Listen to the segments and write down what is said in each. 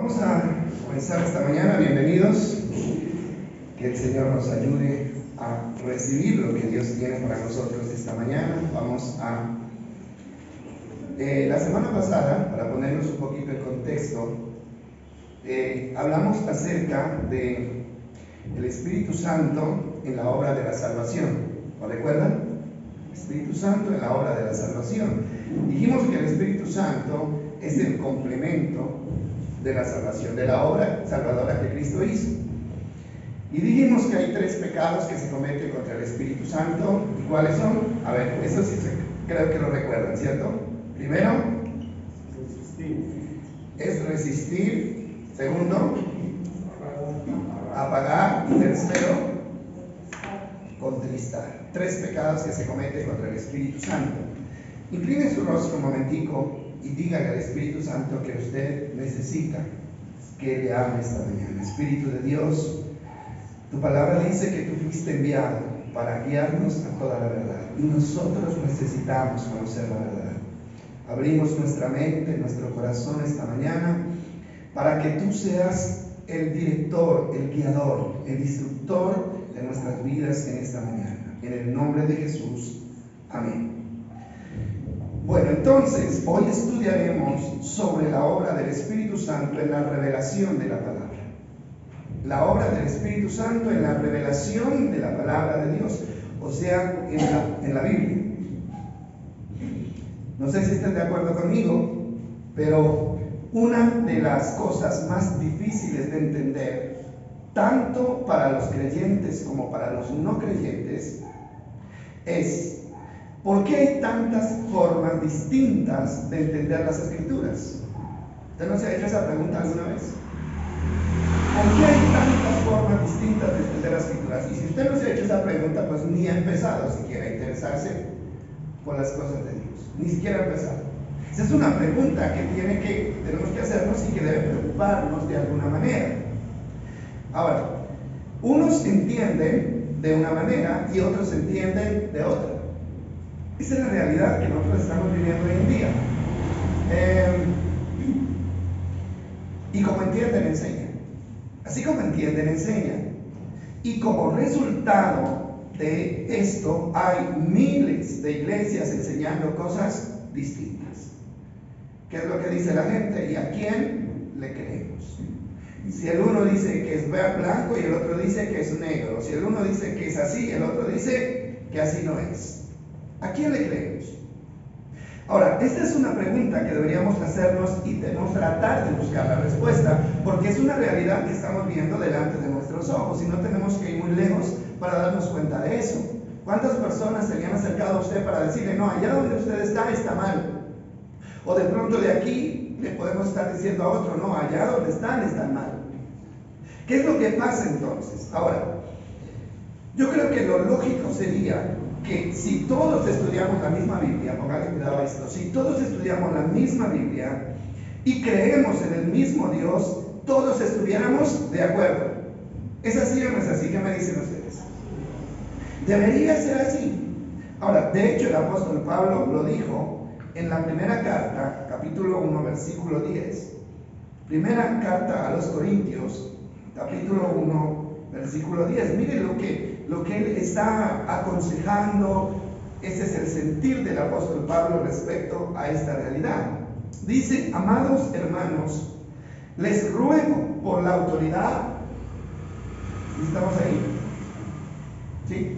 Vamos a comenzar esta mañana, bienvenidos. Que el Señor nos ayude a recibir lo que Dios tiene para nosotros esta mañana. Vamos a... la semana pasada, para ponernos un poquito en contexto, hablamos acerca de el Espíritu Santo en la obra de la salvación. ¿Lo recuerdan? Espíritu Santo en la obra de la salvación. Dijimos que el Espíritu Santo es el complemento de la salvación, de la obra salvadora que Cristo hizo. Y dijimos que hay tres pecados que se cometen contra el Espíritu Santo. ¿Y cuáles son? A ver, eso sí creo que lo recuerdan, ¿cierto? Primero, es resistir. Segundo, apagar. Y tercero, contristar. Tres pecados que se cometen contra el Espíritu Santo. Incline su rostro un momentico y dígale al Espíritu Santo que usted necesita que le hable esta mañana. Espíritu de Dios, tu palabra dice que tú fuiste enviado para guiarnos a toda la verdad. Y nosotros necesitamos conocer la verdad. Abrimos nuestra mente, nuestro corazón esta mañana para que tú seas el director, el guiador, el instructor de nuestras vidas en esta mañana. En el nombre de Jesús. Amén. Bueno, entonces, hoy estudiaremos sobre la obra del Espíritu Santo en la revelación de la palabra. La obra del Espíritu Santo en la revelación de la palabra de Dios, o sea, en la Biblia. No sé si están de acuerdo conmigo, pero una de las cosas más difíciles de entender, tanto para los creyentes como para los no creyentes, es ¿por qué hay tantas formas distintas de entender las Escrituras? ¿Usted no se ha hecho esa pregunta alguna vez? ¿Por qué hay tantas formas distintas de entender las Escrituras? Y si usted no se ha hecho esa pregunta, pues ni ha empezado siquiera a interesarse por las cosas de Dios. Ni siquiera ha empezado. Esa es una pregunta que tenemos que hacernos y que debe preocuparnos de alguna manera. Ahora, unos entienden de una manera y otros entienden de otra. Esa es la realidad que nosotros estamos viviendo hoy en día. Y como entienden, enseñan. Así como entienden, enseñan. Y como resultado de esto, hay miles de iglesias enseñando cosas distintas. ¿Qué es lo que dice la gente? ¿Y a quién le creemos? Si el uno dice que es blanco y el otro dice que es negro. Si el uno dice que es así y el otro dice que así no es. ¿A quién le creemos? Ahora, esta es una pregunta que deberíamos hacernos y debemos tratar de buscar la respuesta, porque es una realidad que estamos viendo delante de nuestros ojos y no tenemos que ir muy lejos para darnos cuenta de eso. ¿Cuántas personas se le han acercado a usted para decirle, no, allá donde usted está mal? O de pronto de aquí le podemos estar diciendo a otro, no, allá donde están mal. ¿Qué es lo que pasa entonces? Ahora, yo creo que lo lógico sería que si todos estudiamos la misma Biblia, póngale cuidado a esto, si todos estudiamos la misma Biblia y creemos en el mismo Dios, todos estuviéramos de acuerdo. ¿Es así o no es así? ¿Qué me dicen ustedes? Debería ser así. Ahora, de hecho el apóstol Pablo lo dijo en la primera carta, capítulo 1, versículo 10. Primera carta a los Corintios, capítulo 1, versículo 10. Miren lo que él está aconsejando. Ese es el sentir del apóstol Pablo respecto a esta realidad. Dice, amados hermanos, les ruego por la autoridad. ¿Estamos ahí? ¿Sí?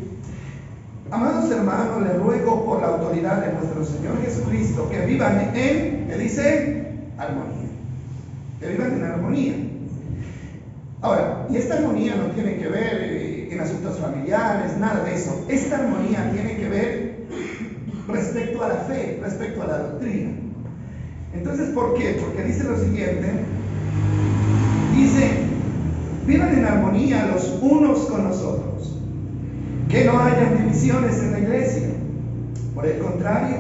Amados hermanos, les ruego por la autoridad de nuestro Señor Jesucristo que vivan en, ¿qué dice? Armonía. Que vivan en armonía. Ahora, y esta armonía no tiene que ver en asuntos familiares, nada de eso. Esta armonía tiene que ver respecto a la fe, respecto a la doctrina. Entonces, ¿por qué? Porque dice lo siguiente. Dice, vivan en armonía los unos con los otros. Que no haya divisiones en la iglesia. Por el contrario,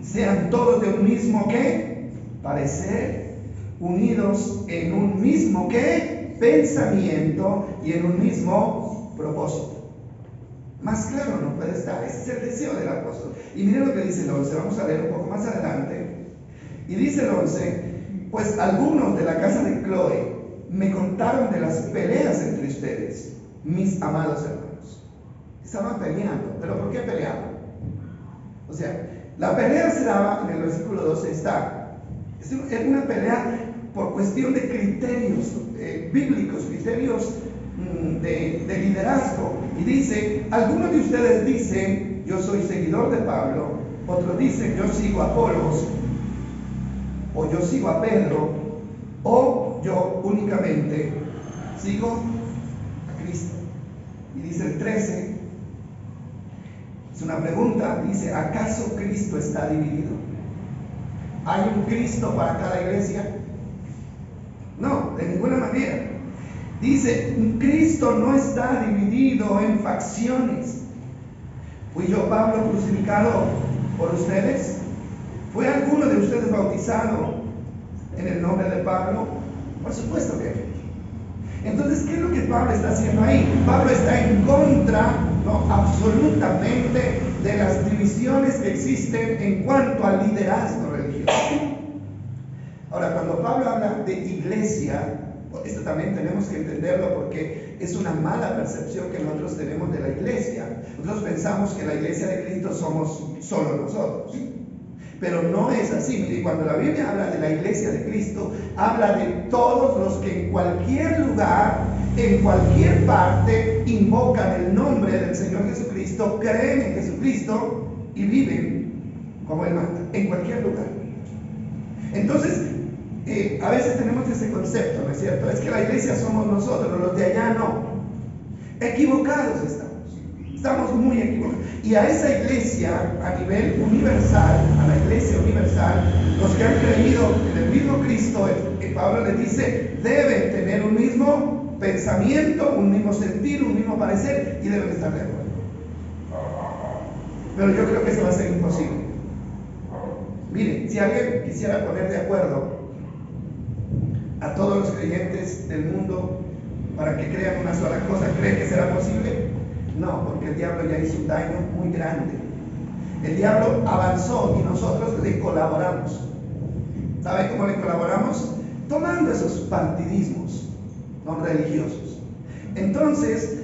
sean todos de un mismo ¿qué? Parecer, unidos en un mismo ¿qué? Pensamiento y en un mismo propósito. Más claro no puede estar. Ese es el deseo del apóstol. Y miren lo que dice el 11. Vamos a leer un poco más adelante. Y dice el 11, pues algunos de la casa de Chloe me contaron de las peleas entre ustedes, mis amados hermanos. Estaban peleando, pero ¿por qué peleaban? O sea, la pelea se daba, en el versículo 12 está, es una pelea por cuestión de criterios bíblicos, criterios de liderazgo. Y dice, algunos de ustedes dicen, yo soy seguidor de Pablo, otros dicen, yo sigo a Apolos, o yo sigo a Pedro, o yo únicamente sigo a Cristo. Y dice el 13, es una pregunta, dice, ¿acaso Cristo está dividido? ¿Hay un Cristo para cada iglesia? No, de ninguna manera. Dice, Cristo no está dividido en facciones. ¿Fui yo, Pablo, crucificado por ustedes? ¿Fue alguno de ustedes bautizado en el nombre de Pablo? Por supuesto que no. Entonces, ¿qué es lo que Pablo está haciendo ahí? Pablo está en contra, no, absolutamente, de las divisiones que existen en cuanto al liderazgo religioso. Ahora, cuando Pablo habla de iglesia, esto también tenemos que entenderlo porque es una mala percepción que nosotros tenemos de la iglesia. Nosotros pensamos que la iglesia de Cristo somos solo nosotros. Pero no es así. Mire, cuando la Biblia habla de la iglesia de Cristo, habla de todos los que en cualquier lugar, en cualquier parte, invocan el nombre del Señor Jesucristo, creen en Jesucristo y viven como Él manda, en cualquier lugar. Entonces, a veces tenemos ese concepto, ¿no es cierto? Es que la iglesia somos nosotros, los de allá no. Equivocados estamos muy equivocados. Y a esa iglesia a nivel universal, a la iglesia universal, los que han creído en el mismo Cristo, Pablo les dice, deben tener un mismo pensamiento, un mismo sentir, un mismo parecer y deben estar de acuerdo. Pero yo creo que eso va a ser imposible. Miren, si alguien quisiera poner de acuerdo a todos los creyentes del mundo para que crean una sola cosa, ¿cree que será posible? No, porque el diablo ya hizo un daño muy grande. El diablo avanzó y nosotros le colaboramos. ¿Sabe cómo le colaboramos? Tomando esos partidismos no religiosos. Entonces,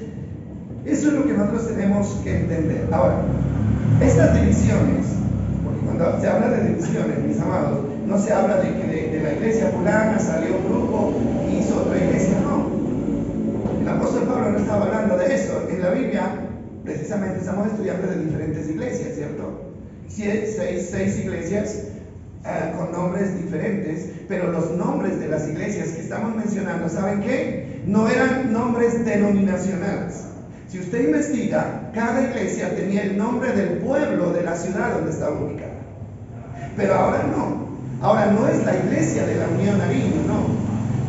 eso es lo que nosotros tenemos que entender. Ahora, estas divisiones, porque cuando se habla de divisiones, mis amados, no se habla de que de la iglesia fulana salió un grupo y hizo otra iglesia, no. El apóstol Pablo no estaba hablando de eso. En la Biblia, precisamente, estamos estudiando de diferentes iglesias, ¿cierto? Seis iglesias con nombres diferentes, pero los nombres de las iglesias que estamos mencionando, ¿saben qué? No eran nombres denominacionales. Si usted investiga, cada iglesia tenía el nombre del pueblo, de la ciudad donde estaba ubicada. Pero ahora no. Ahora no es la iglesia de la Unión Nariño, no.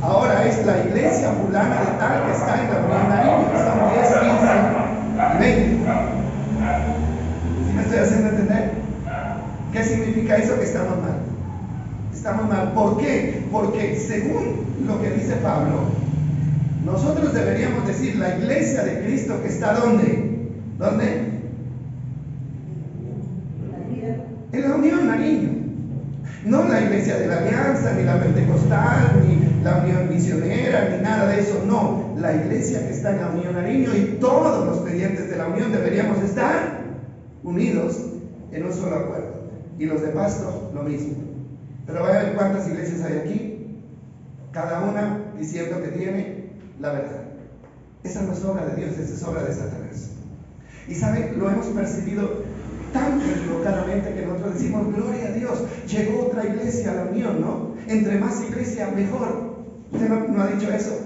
Ahora es la iglesia fulana de tal que está en la Unión Nariño. Son 10, 15 y 20. ¿Sí me estoy haciendo entender? ¿Qué significa eso? Que estamos mal. Estamos mal. ¿Por qué? Porque según lo que dice Pablo, nosotros deberíamos decir la iglesia de Cristo que está ¿dónde? ¿Dónde? En la Unión Nariño. No la iglesia de la Alianza, ni la Pentecostal, ni la Unión Misionera, ni nada de eso. No, la iglesia que está en la Unión Nariño y todos los creyentes de la Unión deberíamos estar unidos en un solo acuerdo. Y los de Pasto, lo mismo. Pero vaya a ver cuántas iglesias hay aquí, cada una diciendo que tiene la verdad. Esa no es obra de Dios, esa es obra de Satanás. Y saben, lo hemos percibido tan equivocadamente que nosotros decimos, gloria a Dios, llegó otra iglesia a la Unión, ¿no? Entre más iglesia, mejor. ¿Usted no ha dicho eso?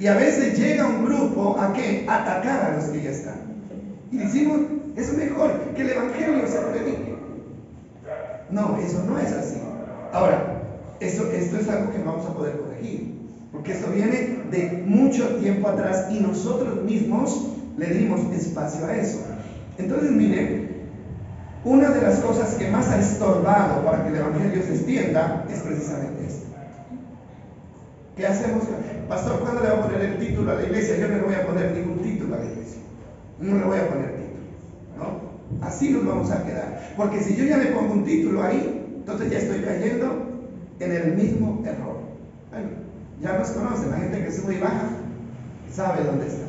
Y a veces llega un grupo ¿a qué? A atacar a los que ya están. Y decimos, es mejor que el evangelio se predique. No, eso no es así. Ahora, esto es algo que vamos a poder corregir, porque esto viene de mucho tiempo atrás y nosotros mismos le dimos espacio a eso. Entonces, miren, una de las cosas que más ha estorbado para que el evangelio se extienda es precisamente esto. ¿Qué hacemos? Pastor, ¿cuándo le va a poner el título a la iglesia? Yo no le voy a poner ningún título a la iglesia. No le voy a poner título, ¿no? Así nos vamos a quedar. Porque si yo ya le pongo un título ahí, entonces ya estoy cayendo en el mismo error. Bueno, Ya nos conocen, la gente que sube y baja sabe dónde está.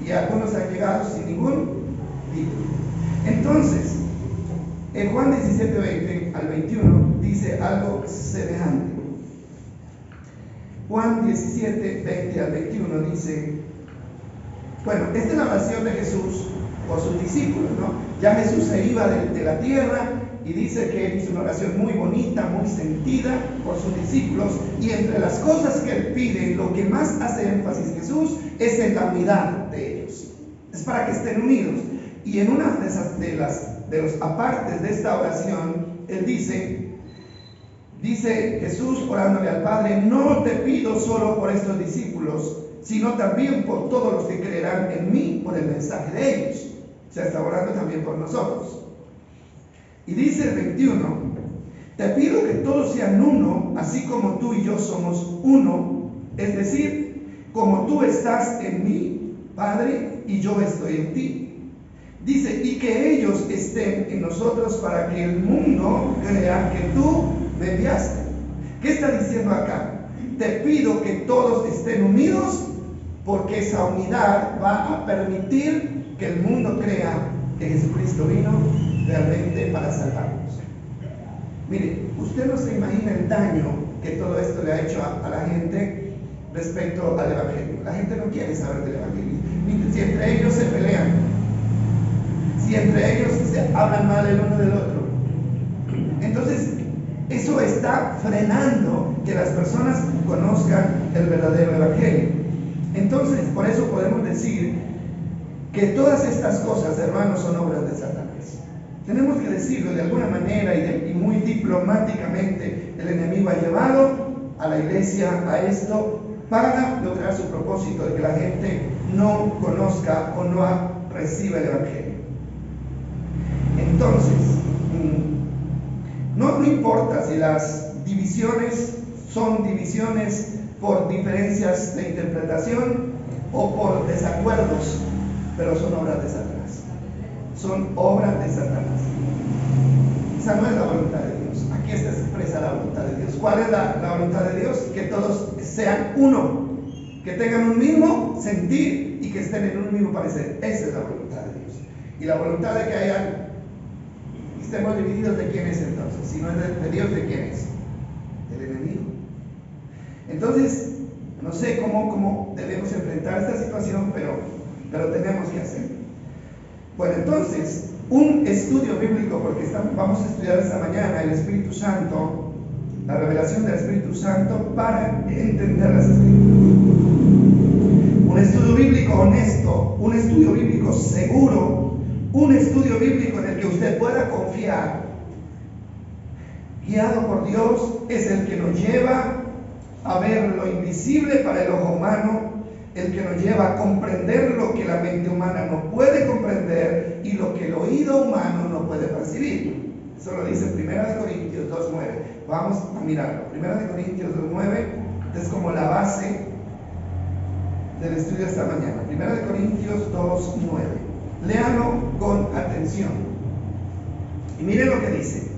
Y algunos han llegado sin ningún título. Entonces, en Juan 17, 20 al 21 dice algo semejante. Juan 17, 20 al 21 dice, bueno, esta es la oración de Jesús por sus discípulos, ¿no? Ya Jesús se iba de la tierra y dice que él hizo una oración muy bonita, muy sentida por sus discípulos, y entre las cosas que él pide, lo que más hace énfasis Jesús es en la unidad de ellos. Es para que estén unidos. Y en una de los apartes de esta oración, él dice Jesús orándole al Padre, no te pido solo por estos discípulos, sino también por todos los que creerán en mí por el mensaje de ellos. O sea, está orando también por nosotros. Y dice el 21, te pido que todos sean uno, así como tú y yo somos uno, es decir, como tú estás en mí, Padre, y yo estoy en ti. Dice, y que ellos estén en nosotros para que el mundo crea que tú me enviaste. ¿Qué está diciendo acá? Te pido que todos estén unidos, porque esa unidad va a permitir que el mundo crea que Jesucristo vino realmente para salvarnos. Mire, usted no se imagina el daño que todo esto le ha hecho a la gente respecto al Evangelio. La gente no quiere saber del Evangelio. Si entre ellos se pelean, si entre ellos se hablan mal el uno del otro, entonces eso está frenando que las personas conozcan el verdadero Evangelio. Entonces, por eso podemos decir que todas estas cosas, hermanos, son obras de Satanás. Tenemos que decirlo de alguna manera y muy diplomáticamente. El enemigo ha llevado a la iglesia a esto para lograr su propósito de que la gente no conozca o no reciba el Evangelio. Entonces, no importa si las divisiones son divisiones por diferencias de interpretación o por desacuerdos, pero son obras de Satanás. Son obras de Satanás. Esa no es la voluntad de Dios. Aquí está expresa la voluntad de Dios. ¿Cuál es la voluntad de Dios? Que todos sean uno, que tengan un mismo sentir y que estén en un mismo parecer. Esa es la voluntad de Dios. Y la voluntad de que estemos divididos, ¿de quién es entonces? Si no es de Dios, ¿de quién es? Del enemigo. Entonces, no sé cómo debemos enfrentar esta situación, pero tenemos que hacerlo. Bueno, entonces, un estudio bíblico, porque vamos a estudiar esta mañana el Espíritu Santo, la revelación del Espíritu Santo para entender las Escrituras. Un estudio bíblico honesto, un estudio bíblico seguro, un estudio bíblico en el que usted pueda confiar, guiado por Dios, es el que nos lleva a ver lo invisible para el ojo humano, el que nos lleva a comprender lo que la mente humana no puede comprender y lo que el oído humano no puede percibir. Eso lo dice 1 Corintios 2:9. Vamos a mirarlo. 1 Corintios 2:9 es como la base del estudio de esta mañana. 1 Corintios 2:9. Léalo con atención. Y mire lo que dice.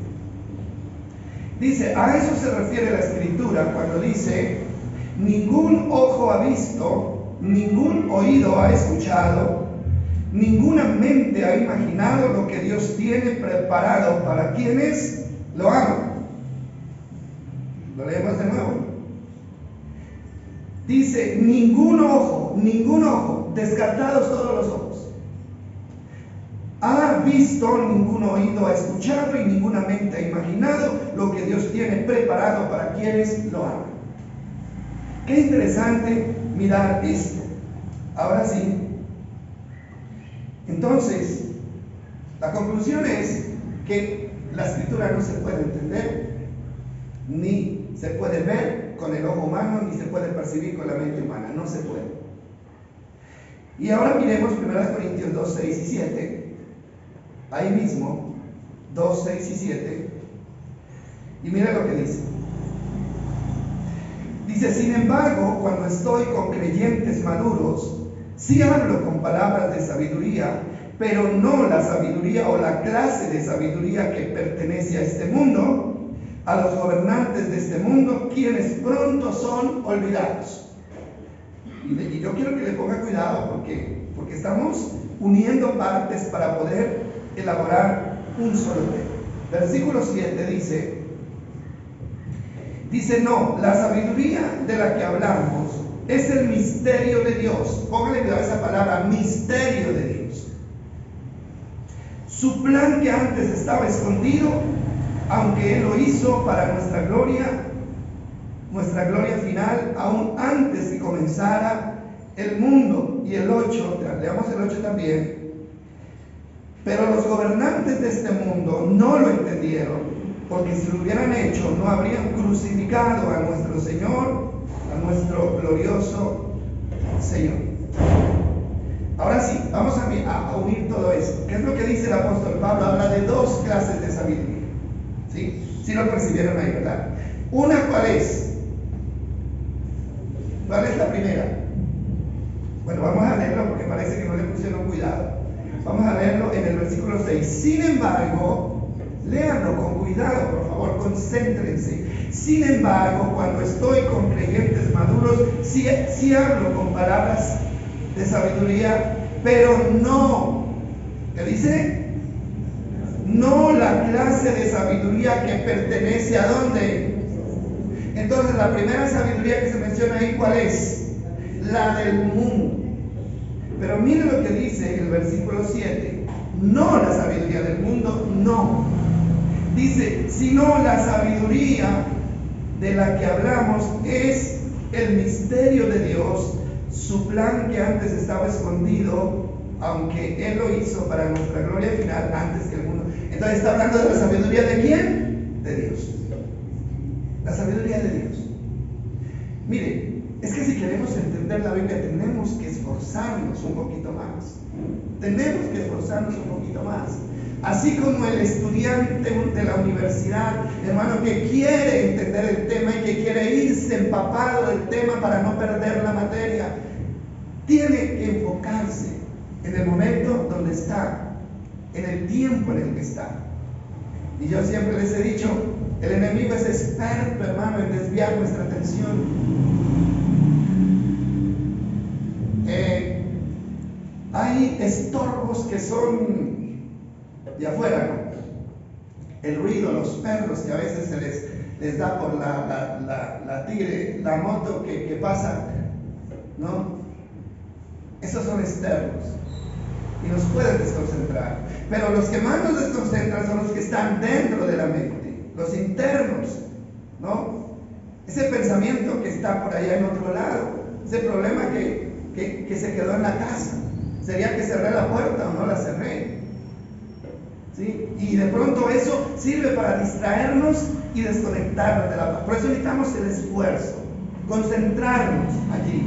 Dice, a eso se refiere la Escritura cuando dice, ningún ojo ha visto, ningún oído ha escuchado, ninguna mente ha imaginado lo que Dios tiene preparado para quienes lo aman. Lo leemos de nuevo. Dice, ningún ojo, descartados todos los ojos, ha visto, ningún oído ha escuchado y ninguna mente ha imaginado lo que Dios tiene preparado para quienes lo aman. Qué interesante mirar esto. Ahora sí. Entonces, la conclusión es que la Escritura no se puede entender, ni se puede ver con el ojo humano, ni se puede percibir con la mente humana. No se puede. Y ahora miremos 1 Corintios 2, 6 y 7. Ahí mismo, 2, 6 y 7. Y mira lo que dice. Dice, sin embargo, cuando estoy con creyentes maduros, sí hablo con palabras de sabiduría, pero no la sabiduría o la clase de sabiduría que pertenece a este mundo, a los gobernantes de este mundo, quienes pronto son olvidados. Y yo quiero que le ponga cuidado porque estamos uniendo partes para poder elaborar un solo tema. Versículo 7 dice, no, la sabiduría de la que hablamos es el misterio de Dios. Póngale cuidado a esa palabra, misterio de Dios. Su plan que antes estaba escondido, aunque Él lo hizo para nuestra gloria final, aún antes que comenzara el mundo. Y el 8, leamos el 8 también. Pero los gobernantes de este mundo no lo entendieron, porque si lo hubieran hecho, no habrían crucificado a nuestro Señor, a nuestro glorioso Señor. Ahora sí, vamos a unir todo esto. ¿Qué es lo que dice el apóstol Pablo? Habla de dos clases de sabiduría. ¿Sí? Sí lo percibieron ahí, ¿verdad? Una, ¿cuál es? ¿Cuál es la primera? Bueno, vamos a leerlo porque parece que no le pusieron cuidado. Vamos a leerlo en el versículo 6. Sin embargo, léanlo con cuidado, por favor, concéntrense. Sin embargo, cuando estoy con creyentes maduros, sí hablo con palabras de sabiduría, pero no, ¿qué dice? No la clase de sabiduría que pertenece a ¿dónde? Entonces, la primera sabiduría que se menciona ahí, ¿cuál es? La del mundo. Pero mire lo que dice el versículo 7. No la sabiduría del mundo, no. Dice, sino la sabiduría de la que hablamos es el misterio de Dios, su plan que antes estaba escondido, aunque Él lo hizo para nuestra gloria final antes que el mundo. Entonces está hablando de la sabiduría de ¿quién? De Dios. La sabiduría de Dios. Mire, es que si queremos entender la Biblia tenemos que esforzarnos un poquito más. Tenemos que esforzarnos un poquito más. Así como el estudiante de la universidad, hermano, que quiere entender el tema y que quiere irse empapado del tema para no perder la materia, tiene que enfocarse en el momento donde está, en el tiempo en el que está. Y yo siempre les he dicho, el enemigo es experto, hermano, en desviar nuestra atención. Hay estorbos que son de afuera, ¿no? El ruido, los perros que a veces se les da por la tigre, la moto que pasa, ¿no? Esos son externos y nos pueden desconcentrar. Pero los que más nos desconcentran son los que están dentro de la mente, los internos, ¿no? Ese pensamiento que está por allá en otro lado, ese problema que se quedó en la casa. Sería que cerré la puerta o no la cerré. ¿Sí? Y de pronto eso sirve para distraernos y desconectarnos de la paz. Por eso necesitamos el esfuerzo, concentrarnos allí.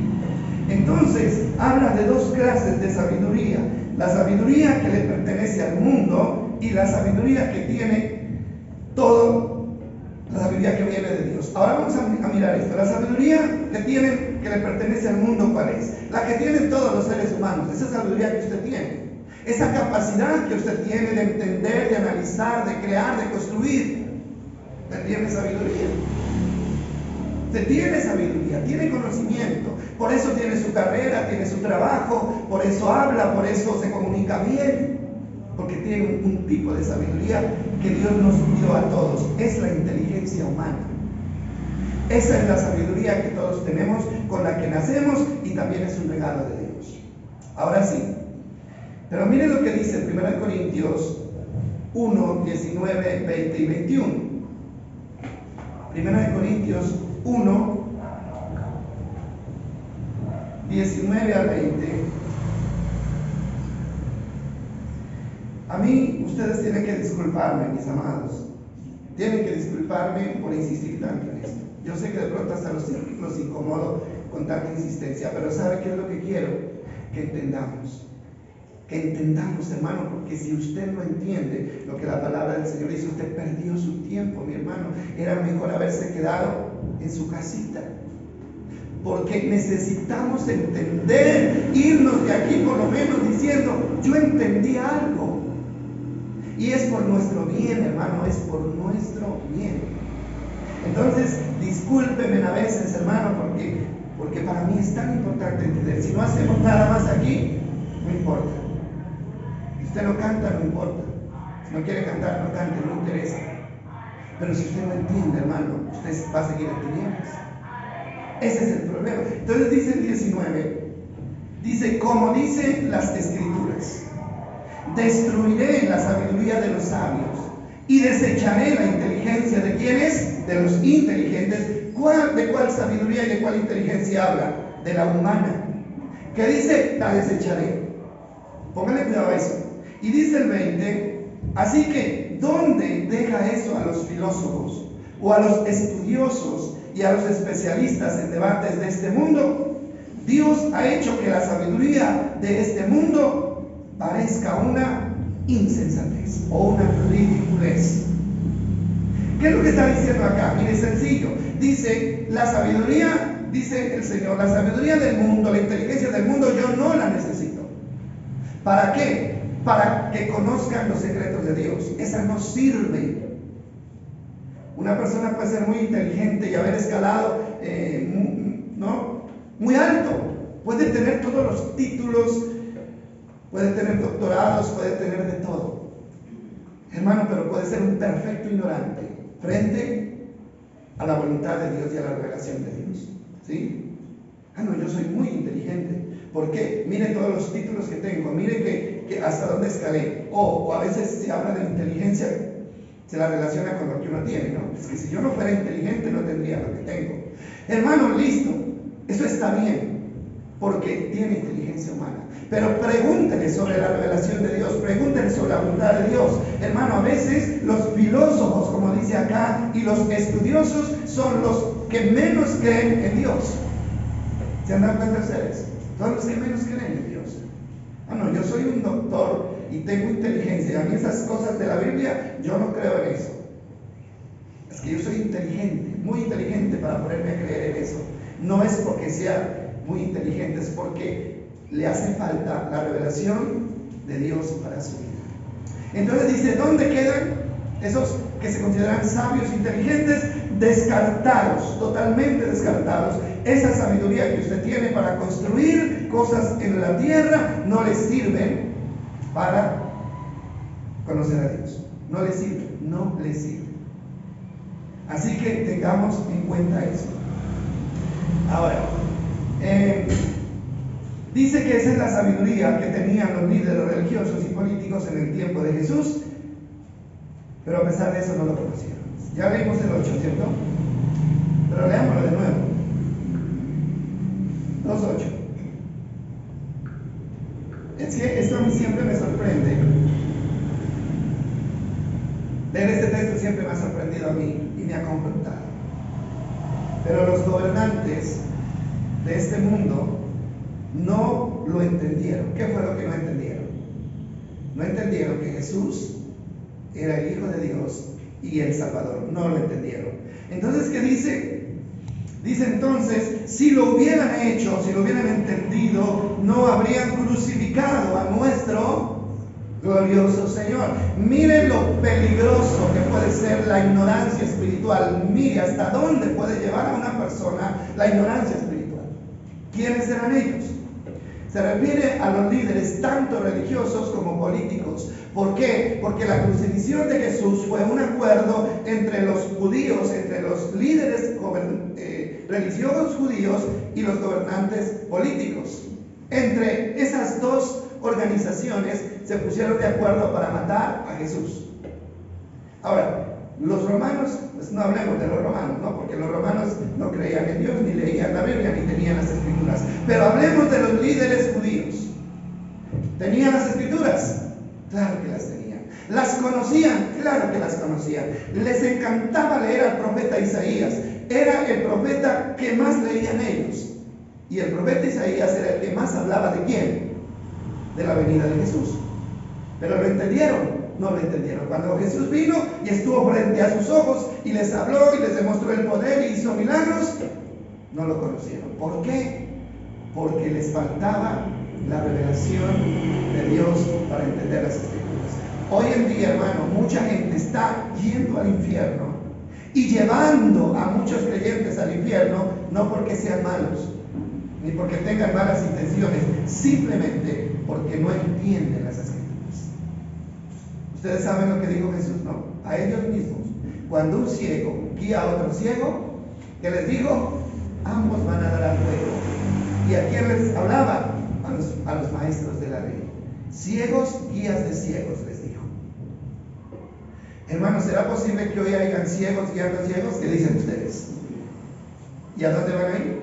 Entonces, habla de dos clases de sabiduría. La sabiduría que le pertenece al mundo y la sabiduría que tiene todo, la sabiduría que viene de Dios. Ahora vamos a mirar esto. La sabiduría que le pertenece al mundo, ¿cuál es? La que tienen todos los seres humanos. Esa sabiduría que usted tiene. Esa capacidad que usted tiene de entender, de analizar, de crear, de construir. Usted tiene sabiduría. Usted tiene sabiduría, tiene conocimiento. Por eso tiene su carrera, tiene su trabajo, por eso habla, por eso se comunica bien. Porque tiene un tipo de sabiduría que Dios nos dio a todos. Es la inteligencia humana. Esa es la sabiduría que todos tenemos, con la que nacemos y también es un regalo de Dios. Ahora sí. Pero miren lo que dice 1 Corintios 1, 19, 20 y 21. 1 Corintios 1, 19 a 20. A mí, ustedes tienen que disculparme, mis amados. Tienen que disculparme por insistir tanto en esto. Yo sé que de pronto hasta los incomodo con tanta insistencia, pero ¿sabe qué es lo que quiero? Que entendamos. Que entendamos, hermano, porque si usted no entiende lo que la palabra del Señor dice, usted perdió su tiempo, mi hermano. Era mejor haberse quedado en su casita. Porque necesitamos entender, irnos de aquí por lo menos diciendo, yo entendí algo. Y es por nuestro bien, hermano, es por nuestro bien. Entonces, discúlpeme a veces, hermano, porque para mí es tan importante entender. Si no hacemos nada más aquí, no importa. Si usted no canta, no importa. Si no quiere cantar, no cante, no interesa. Pero si usted no entiende, hermano, usted va a seguir en tinieblas. Ese es el problema. Entonces dice el 19, dice, como dicen las Escrituras, destruiré la sabiduría de los sabios y desecharé la inteligencia de quienes, de los inteligentes. ¿De cuál sabiduría y de cuál inteligencia habla? De la humana. ¿Qué dice? La desecharé. Póngale cuidado a eso. Y dice el 20, así que, ¿dónde deja eso a los filósofos o a los estudiosos y a los especialistas en debates de este mundo? Dios ha hecho que la sabiduría de este mundo parezca una insensatez o una ridiculez. ¿Qué es lo que está diciendo acá? Mire, sencillo. Dice, la sabiduría, dice el Señor, la sabiduría del mundo, la inteligencia del mundo, yo no la necesito. ¿Para qué? Para que conozcan los secretos de Dios. Esa no sirve. Una persona puede ser muy inteligente y haber escalado muy alto. Puede tener todos los títulos, puede tener doctorados, puede tener de todo. Hermano, pero puede ser un perfecto ignorante frente a la voluntad de Dios y a la revelación de Dios. ¿Sí? No, yo soy muy inteligente. ¿Por qué? Mire todos los títulos que tengo, mire que hasta dónde escalé. O a veces se habla de inteligencia, se la relaciona con lo que uno tiene, ¿no? Es que si yo no fuera inteligente no tendría lo que tengo. Hermano, listo, eso está bien, porque tiene inteligencia humana. Pero pregúntele sobre la revelación de Dios, pregúntele sobre la voluntad de Dios. Hermano, a veces los filósofos, como dice acá, y los estudiosos son los que menos creen en Dios. ¿Se han dado cuenta ustedes? Son los que menos creen en Dios. No, yo soy un doctor y tengo inteligencia. A mí esas cosas de la Biblia, yo no creo en eso. Es que yo soy inteligente, muy inteligente para poderme creer en eso. No es porque sea muy inteligente, es porque le hace falta la revelación de Dios para su vida. Entonces dice, ¿dónde quedan esos que se consideran sabios, inteligentes? Descartados, totalmente descartados. Esa sabiduría que usted tiene para construir cosas en la tierra no le sirve para conocer a Dios. No le sirve, no le sirve. Así que tengamos en cuenta eso. Ahora, dice que esa es la sabiduría que tenían los líderes religiosos y políticos en el tiempo de Jesús, pero a pesar de eso no lo conocieron. Ya leímos el 8, ¿cierto? Pero leámoslo de nuevo. 2:8. Es que esto a mí siempre me sorprende. Leer este texto siempre me ha sorprendido a mí y me ha confrontado. Pero los gobernantes de este mundo no lo entendieron. ¿Qué fue lo que no entendieron? No entendieron que Jesús era el Hijo de Dios y el Salvador. No lo entendieron. Entonces, ¿qué dice? Dice entonces, si lo hubieran hecho, si lo hubieran entendido, no habrían crucificado a nuestro glorioso Señor. Mire lo peligroso que puede ser la ignorancia espiritual. Mire hasta dónde puede llevar a una persona la ignorancia espiritual. ¿Quiénes eran ellos? Se refiere a los líderes tanto religiosos como políticos. ¿Por qué? Porque la crucifixión de Jesús fue un acuerdo entre los judíos, entre los líderes religiosos judíos y los gobernantes políticos. Entre esas dos organizaciones se pusieron de acuerdo para matar a Jesús. Ahora, los romanos, pues no hablemos de los romanos, ¿no? Porque los romanos no creían en Dios, ni leían la Biblia, ni tenían las Escrituras. Pero hablemos de los líderes judíos. ¿Tenían las Escrituras? Claro que las tenían. ¿Las conocían? Claro que las conocían. Les encantaba leer al profeta Isaías. Era el profeta que más leían ellos. Y el profeta Isaías era el que más hablaba de ¿quién? De la venida de Jesús. ¿Pero lo entendieron? No lo entendieron. Cuando Jesús vino y estuvo frente a sus ojos y les habló y les demostró el poder y hizo milagros, no lo conocieron. ¿Por qué? Porque les faltaba la revelación de Dios para entender las Escrituras. Hoy en día, hermano, mucha gente está yendo al infierno y llevando a muchos creyentes al infierno, no porque sean malos, ni porque tengan malas intenciones, simplemente porque no entienden las Escrituras. Ustedes saben lo que dijo Jesús, ¿no? A ellos mismos. Cuando un ciego guía a otro ciego, ¿qué les dijo? Ambos van a dar al fuego. ¿Y a quién les hablaba? A los maestros de la ley. Ciegos, guías de ciegos, les dijo. Hermanos, ¿será posible que hoy hayan ciegos guiando a ciegos? ¿Qué dicen ustedes? ¿Y a dónde van a ir?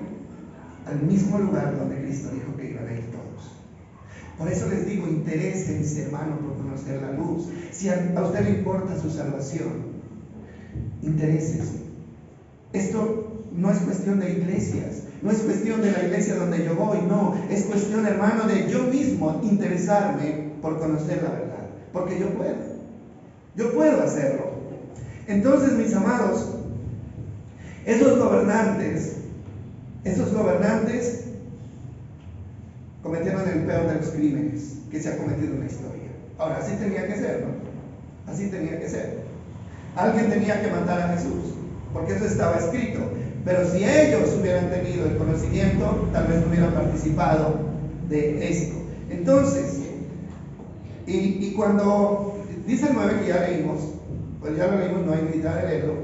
Al mismo lugar donde Cristo dijo que iban a ir todos. Por eso les digo, interésense, hermano, por conocer la luz. Si a usted le importa su salvación, interésese. Esto no es cuestión de iglesias, no es cuestión de la iglesia donde yo voy, no, es cuestión, hermano, de yo mismo interesarme por conocer la verdad, porque yo puedo hacerlo. Entonces, mis amados, esos gobernantes cometieron el peor de los crímenes que se ha cometido en la historia. Ahora, así tenía que ser, ¿no? Así tenía que ser. Alguien tenía que matar a Jesús, porque eso estaba escrito. Pero si ellos hubieran tenido el conocimiento, tal vez no hubieran participado de esto. Entonces, y cuando dice el 9 que ya leímos, pues ya lo leímos, no hay necesidad de leerlo,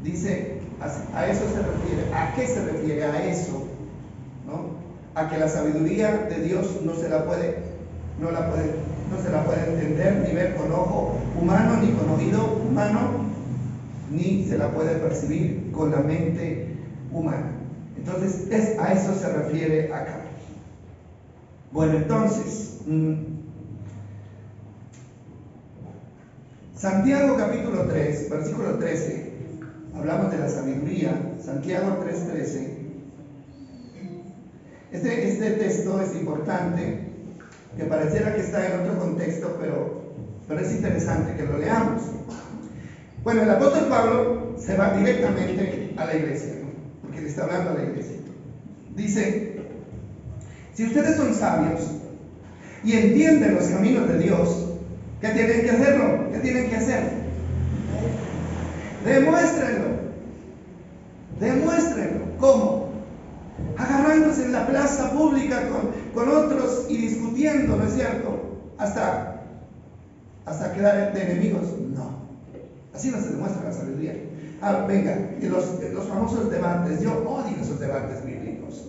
dice, a eso se refiere. ¿A qué se refiere? A eso, ¿no? A que la sabiduría de Dios no se la puede entender ni ver con ojo humano, ni con oído humano, ni se la puede percibir con la mente humana. Entonces, a eso se refiere acá. Bueno, entonces, Santiago capítulo 3, versículo 13, hablamos de la sabiduría. Santiago 3:13. Este texto es importante, que pareciera que está en otro contexto, pero es interesante que lo leamos. Bueno, el apóstol Pablo se va directamente a la iglesia, ¿no? Porque le está hablando a la iglesia. Dice, si ustedes son sabios y entienden los caminos de Dios, ¿qué tienen que hacerlo? ¿Qué tienen que hacer? Demuéstrenlo. ¿Cómo? Agarrándose en la plaza pública con otros y discutiendo, ¿no es cierto? Hasta quedar de enemigos. No. Así no se demuestra la sabiduría. Venga, los famosos debates. Yo odio esos debates bíblicos.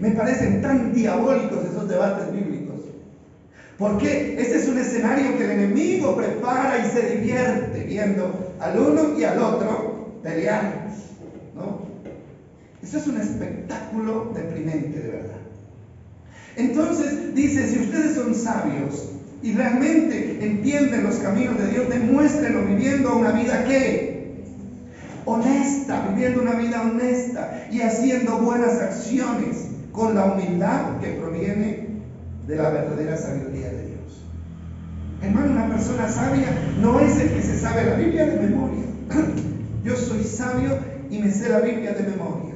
Me parecen tan diabólicos esos debates bíblicos. ¿Por qué? Este es un escenario que el enemigo prepara y se divierte viendo al uno y al otro pelear, ¿no? Eso es un espectáculo deprimente, de verdad. Entonces dice, si ustedes son sabios y realmente entienden los caminos de Dios, demuéstrenlo viviendo una vida ¿qué? Honesta, viviendo una vida honesta y haciendo buenas acciones con la humildad que proviene de la verdadera sabiduría de Dios. Hermano, una persona sabia no es el que se sabe la Biblia de memoria. Yo soy sabio y me sé la Biblia de memoria.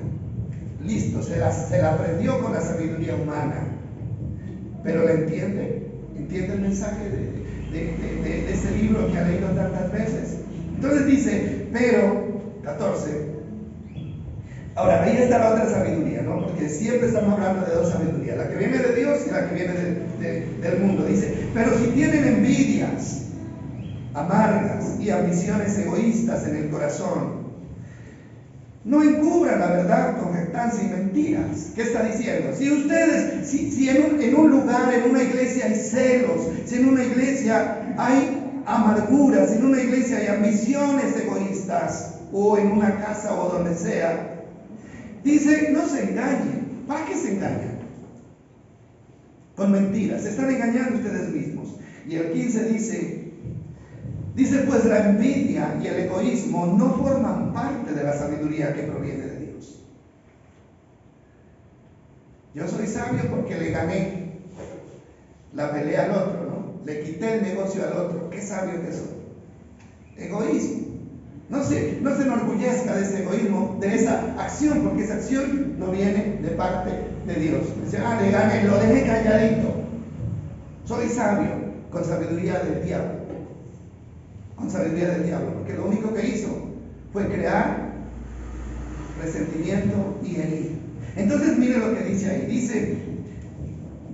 Listo, se la aprendió con la sabiduría humana. Pero la entiende. ¿Entiende el mensaje de ese libro que ha leído tantas veces? Entonces dice, pero, 14. Ahora, ahí está la otra sabiduría, ¿no? Porque siempre estamos hablando de dos sabidurías, la que viene de Dios y la que viene del mundo. Dice, pero si tienen envidias amargas y ambiciones egoístas en el corazón, no encubran la verdad con jactancia y mentiras. ¿Qué está diciendo? Si ustedes, si en un lugar, en una iglesia hay celos, si en una iglesia hay amarguras, si en una iglesia hay ambiciones egoístas, o en una casa o donde sea, dice, no se engañen. ¿Para qué se engañan? Con mentiras. Se están engañando ustedes mismos. Y el 15 dice, pues la envidia y el egoísmo no forman parte de la sabiduría que proviene de Dios. Yo soy sabio porque le gané la pelea al otro, ¿no? Le quité el negocio al otro. Qué sabio que soy. Egoísmo. No se enorgullezca de ese egoísmo, de esa acción, porque esa acción no viene de parte de Dios. Dice, le gané, lo dejé calladito. Soy sabio, con sabiduría del diablo. Con sabiduría del diablo, porque lo único que hizo fue crear resentimiento y herida. Entonces mire lo que dice ahí.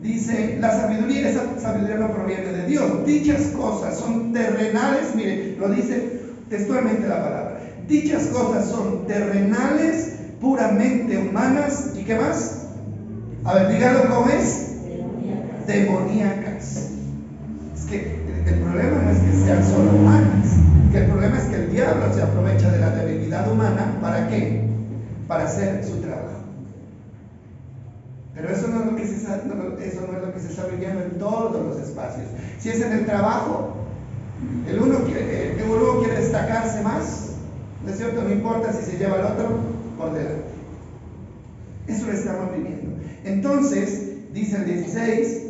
Dice, la sabiduría, esa sabiduría no proviene de Dios. Dichas cosas son terrenales, mire, lo dice textualmente la palabra. Dichas cosas son terrenales, puramente humanas, ¿y qué más? A ver, dígalo cómo es. Demoníacas. Es que el problema no es que sean solo humanas, que el problema es que el diablo se aprovecha de la debilidad humana. ¿Para qué? Para hacer su trabajo. Pero eso no es lo que se está viviendo en todos los espacios. Si es en el trabajo, el uno quiere destacarse más, ¿no es cierto? No importa si se lleva al otro por delante. Eso lo estamos viviendo. Entonces, dice el 16,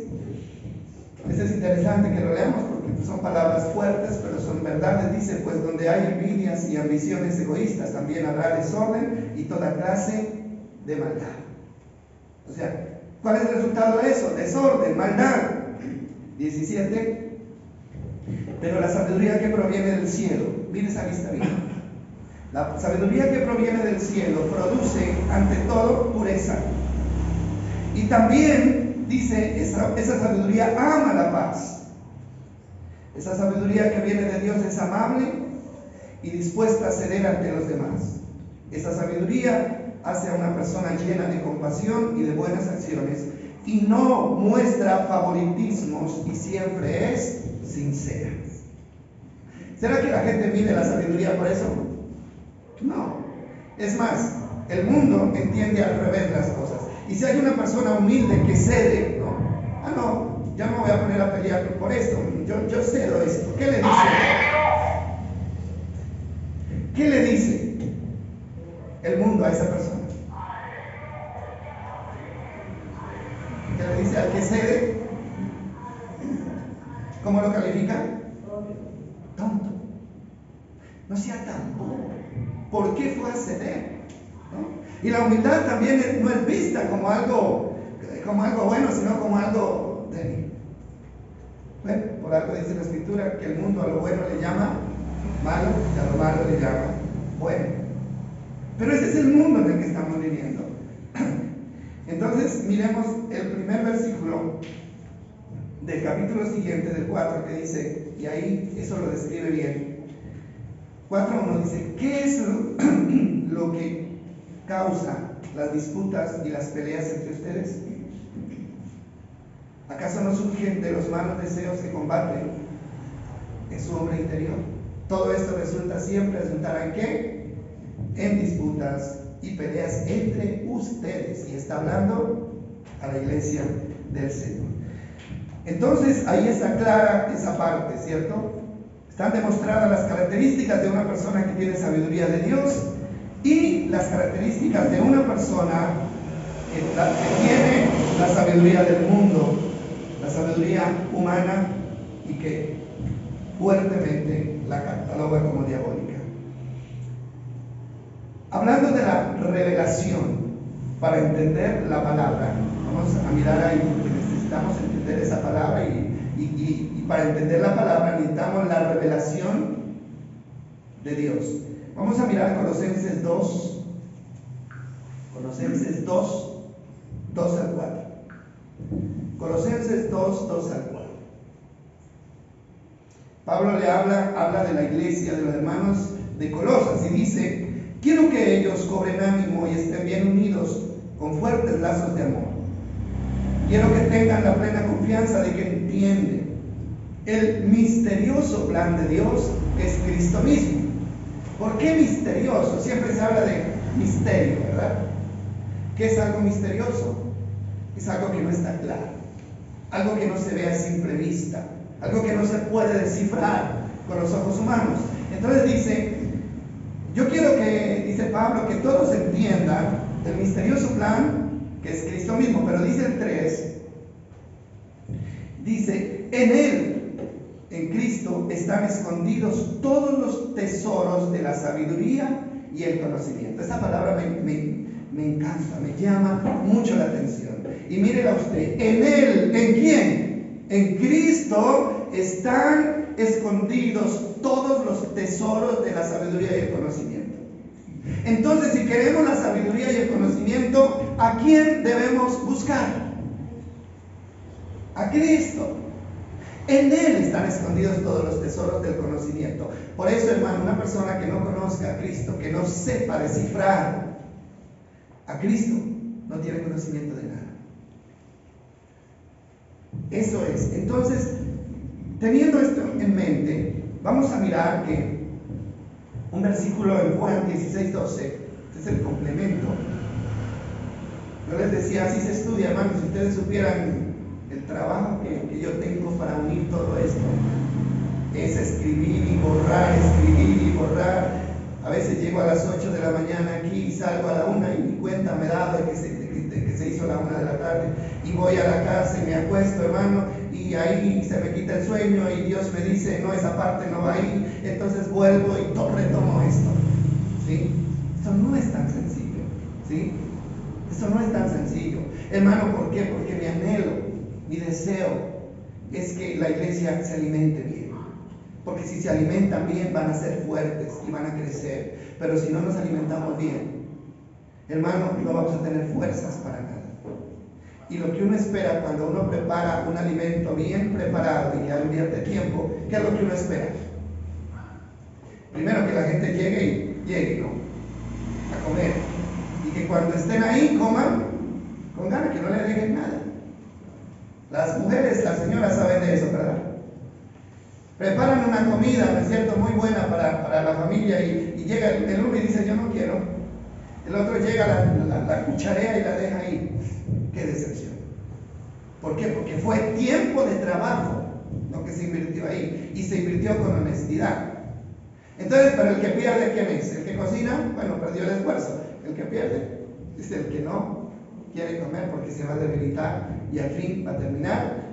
este es interesante que lo leamos porque son palabras fuertes, pero son verdades. Dice, pues donde hay envidias y ambiciones egoístas, también habrá desorden y toda clase de maldad. O sea, ¿cuál es el resultado de eso? Desorden, maldad. 17. Pero la sabiduría que proviene del cielo, mire esa lista bien. La sabiduría que proviene del cielo produce ante todo pureza. Y también, dice, esa sabiduría ama la paz. Esa sabiduría que viene de Dios es amable y dispuesta a ceder ante los demás. Esa sabiduría hace a una persona llena de compasión y de buenas acciones y no muestra favoritismos y siempre es sincera. ¿Será que la gente mide la sabiduría por eso? No. Es más, el mundo entiende al revés las cosas. Y si hay una persona humilde que cede, no, ya no me voy a poner a pelear por esto, yo cedo esto. ¿Qué le dice? ¿Qué le dice el mundo a esa persona? ¿Qué le dice al que cede? ¿Cómo lo califica? Tonto. No sea tan bobo. ¿Por qué fue a ceder? ¿No? Y la humildad también no es vista como algo bueno, sino como algo débil. Bueno, por algo dice la Escritura que el mundo a lo bueno le llama malo y a lo malo le llama bueno. Pero ese es el mundo en el que estamos viviendo. Entonces, miremos el primer versículo del capítulo siguiente, del 4, que dice, y ahí eso lo describe bien. 4.1 dice, ¿qué es lo que causa las disputas y las peleas entre ustedes? ¿Acaso no surgen de los malos deseos que combaten en su hombre interior? Todo esto resultará en ¿qué? En disputas y peleas entre ustedes. Y está hablando a la iglesia del Señor. Entonces, ahí está clara esa parte, ¿cierto? Están demostradas las características de una persona que tiene sabiduría de Dios y las características de una persona que tiene la sabiduría del mundo, la sabiduría humana y que fuertemente la cataloga como diabólica. Hablando de la revelación para entender la palabra, vamos a mirar ahí porque necesitamos entender esa palabra y para entender la palabra necesitamos la revelación de Dios. Vamos a mirar Colosenses 2, 2 al 4. Colosenses 2, 2 al 4. Pablo le habla de la iglesia, de los hermanos de Colosas y dice, quiero que ellos cobren ánimo y estén bien unidos con fuertes lazos de amor. Quiero que tengan la plena confianza de que entienden el misterioso plan de Dios, que es Cristo mismo. ¿Por qué misterioso? Siempre se habla de misterio, ¿verdad? ¿Qué es algo misterioso? Es algo que no está claro, algo que no se ve a simple vista, algo que no se puede descifrar con los ojos humanos. Entonces dice, yo quiero que, dice Pablo, que todos entiendan el misterioso plan que es Cristo mismo, pero dice el 3, dice, en Él, en Cristo, están escondidos todos los tesoros de la sabiduría y el conocimiento. Esa palabra me encanta, me llama mucho la atención. Y mírela usted, en Él, ¿en quién? En Cristo están escondidos todos los tesoros de la sabiduría y el conocimiento. Entonces, si queremos la sabiduría y el conocimiento, ¿a quién debemos buscar? A Cristo. En Él están escondidos todos los tesoros del conocimiento. Por eso, hermano, una persona que no conozca a Cristo, que no sepa descifrar a Cristo, no tiene conocimiento de nada. Eso es. Entonces, teniendo esto en mente, vamos a mirar que un versículo en Juan 16:12, este es el complemento. Yo les decía, así se estudia, hermanos, si ustedes supieran el trabajo que yo tengo para unir todo esto, es escribir y borrar. A veces llego a las 8 de la mañana aquí y salgo a la 1 y ni cuenta me da de que se hizo la 1 de la tarde, y voy a la casa y me acuesto, hermano, y ahí se me quita el sueño y Dios me dice, no, esa parte no va ahí, entonces vuelvo y retomo esto, ¿sí? Esto no es tan sencillo, ¿sí? Esto no es tan sencillo, hermano. ¿Por qué? Porque mi anhelo, mi deseo es que la iglesia se alimente bien, porque si se alimentan bien van a ser fuertes y van a crecer, pero si no nos alimentamos bien, hermano, no vamos a tener fuerzas para nada. Y lo que uno espera cuando uno prepara un alimento bien preparado y ya invierte tiempo, ¿qué es lo que uno espera? Primero, que la gente llegue, ¿no?, a comer, y que cuando estén ahí coman con ganas, que no le dejen nada. Las mujeres, las señoras saben de eso, ¿verdad? Preparan una comida, ¿no es cierto?, muy buena para la familia, y llega el uno y dice, yo no quiero. El otro llega, la cucharea y la deja ahí. ¡Qué decepción! ¿Por qué? Porque fue tiempo de trabajo lo que se invirtió ahí, y se invirtió con honestidad. Entonces, pero el que pierde, ¿quién es? ¿El que cocina? Bueno, perdió el esfuerzo. El que pierde es el que no quiere comer, porque se va a debilitar y al fin va a terminar,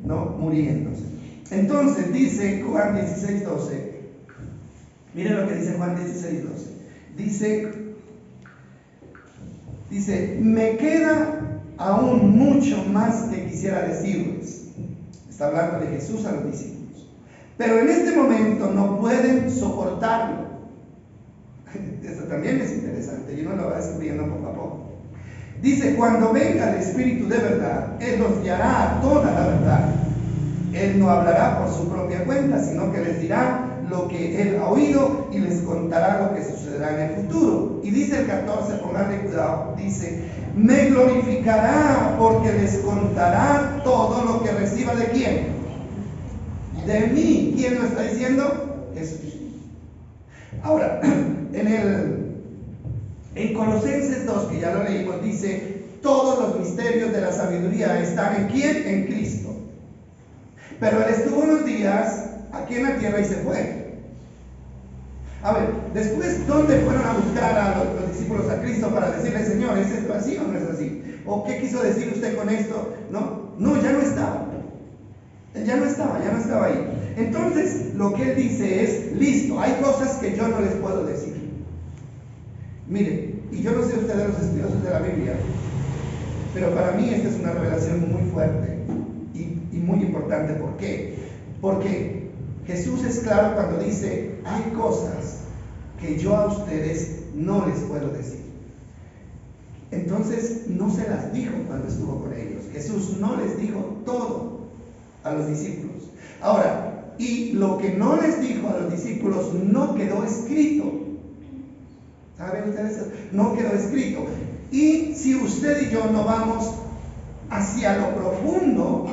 ¿no?, muriéndose. Entonces dice Juan 16:12. Miren lo que dice Juan 16:12. Dice, me queda aún mucho más que quisiera decirles. Está hablando de Jesús a los discípulos. Pero en este momento no pueden soportarlo. Esto también es interesante, y uno lo va descubriendo poco a poco. Dice, cuando venga el Espíritu de verdad, Él los guiará a toda la verdad. Él no hablará por su propia cuenta, sino que les dirá lo que Él ha oído y les contará lo que sucederá en el futuro. Y dice el 14, ponganle cuidado, dice, me glorificará porque les contará todo lo que reciba de quién. De mí. ¿Quién lo está diciendo? Jesús. Ahora, en Colosenses 2, que ya lo leímos, dice, todos los misterios de la sabiduría están ¿en quién? En Cristo. Pero Él estuvo unos días aquí en la tierra y se fue. A ver, después, ¿dónde fueron a buscar a los discípulos a Cristo para decirle, Señor, ¿es esto así o no es así? ¿O qué quiso decir usted con esto? No, ya no estaba. Él ya no estaba ahí. Entonces, lo que Él dice es, listo, hay cosas que yo no les puedo decir. Miren, y yo no sé ustedes los estudiosos de la Biblia, pero para mí esta es una revelación muy fuerte y muy importante. ¿Por qué? Porque Jesús es claro cuando dice, hay cosas que yo a ustedes no les puedo decir. Entonces no se las dijo cuando estuvo con ellos. Jesús no les dijo todo a los discípulos. Ahora, y lo que no les dijo a los discípulos no quedó escrito. ¿Saben ustedes? No quedó escrito. Y si usted y yo no vamos hacia lo profundo,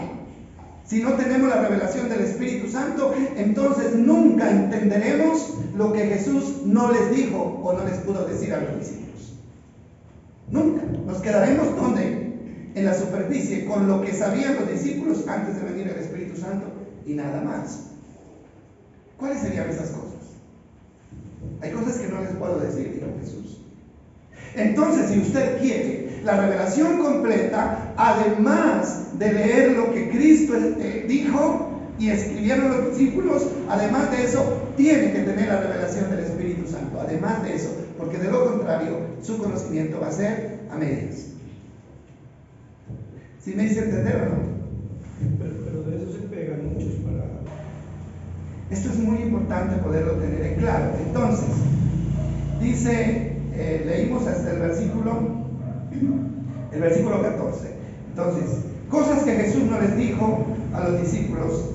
si no tenemos la revelación del Espíritu Santo, entonces nunca entenderemos lo que Jesús no les dijo o no les pudo decir a los discípulos. Nunca. Nos quedaremos ¿dónde? En la superficie, con lo que sabían los discípulos antes de venir el Espíritu Santo y nada más. ¿Cuáles serían esas cosas? Hay cosas que no les puedo decir, dijo Jesús. Entonces, si usted quiere la revelación completa, además de leer lo que Cristo dijo y escribieron los discípulos, además de eso, tiene que tener la revelación del Espíritu Santo. Además de eso, porque de lo contrario, su conocimiento va a ser a medias. ¿Sí me hice entender o no? Pero de eso se pegan muchos para... Esto es muy importante poderlo tener en claro. Entonces, dice leímos hasta el versículo 14. Entonces, cosas que Jesús no les dijo a los discípulos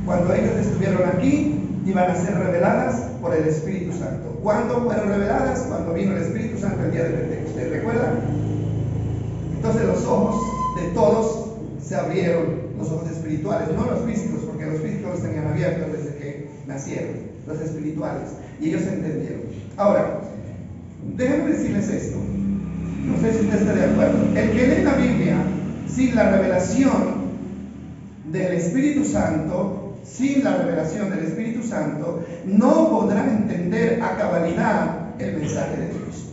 cuando ellos estuvieron aquí iban a ser reveladas por el Espíritu Santo. ¿Cuándo fueron reveladas? Cuando vino el Espíritu Santo el día de Pentecostés. ¿Recuerdan? Entonces los ojos de todos se abrieron, los ojos espirituales, no los físicos, porque los físicos los tenían abiertos desde que nacieron, los espirituales, y ellos entendieron. Ahora, déjenme decirles esto, no sé si usted está de acuerdo. El que lee la Biblia sin la revelación del Espíritu Santo, no podrá entender a cabalidad el mensaje de Dios.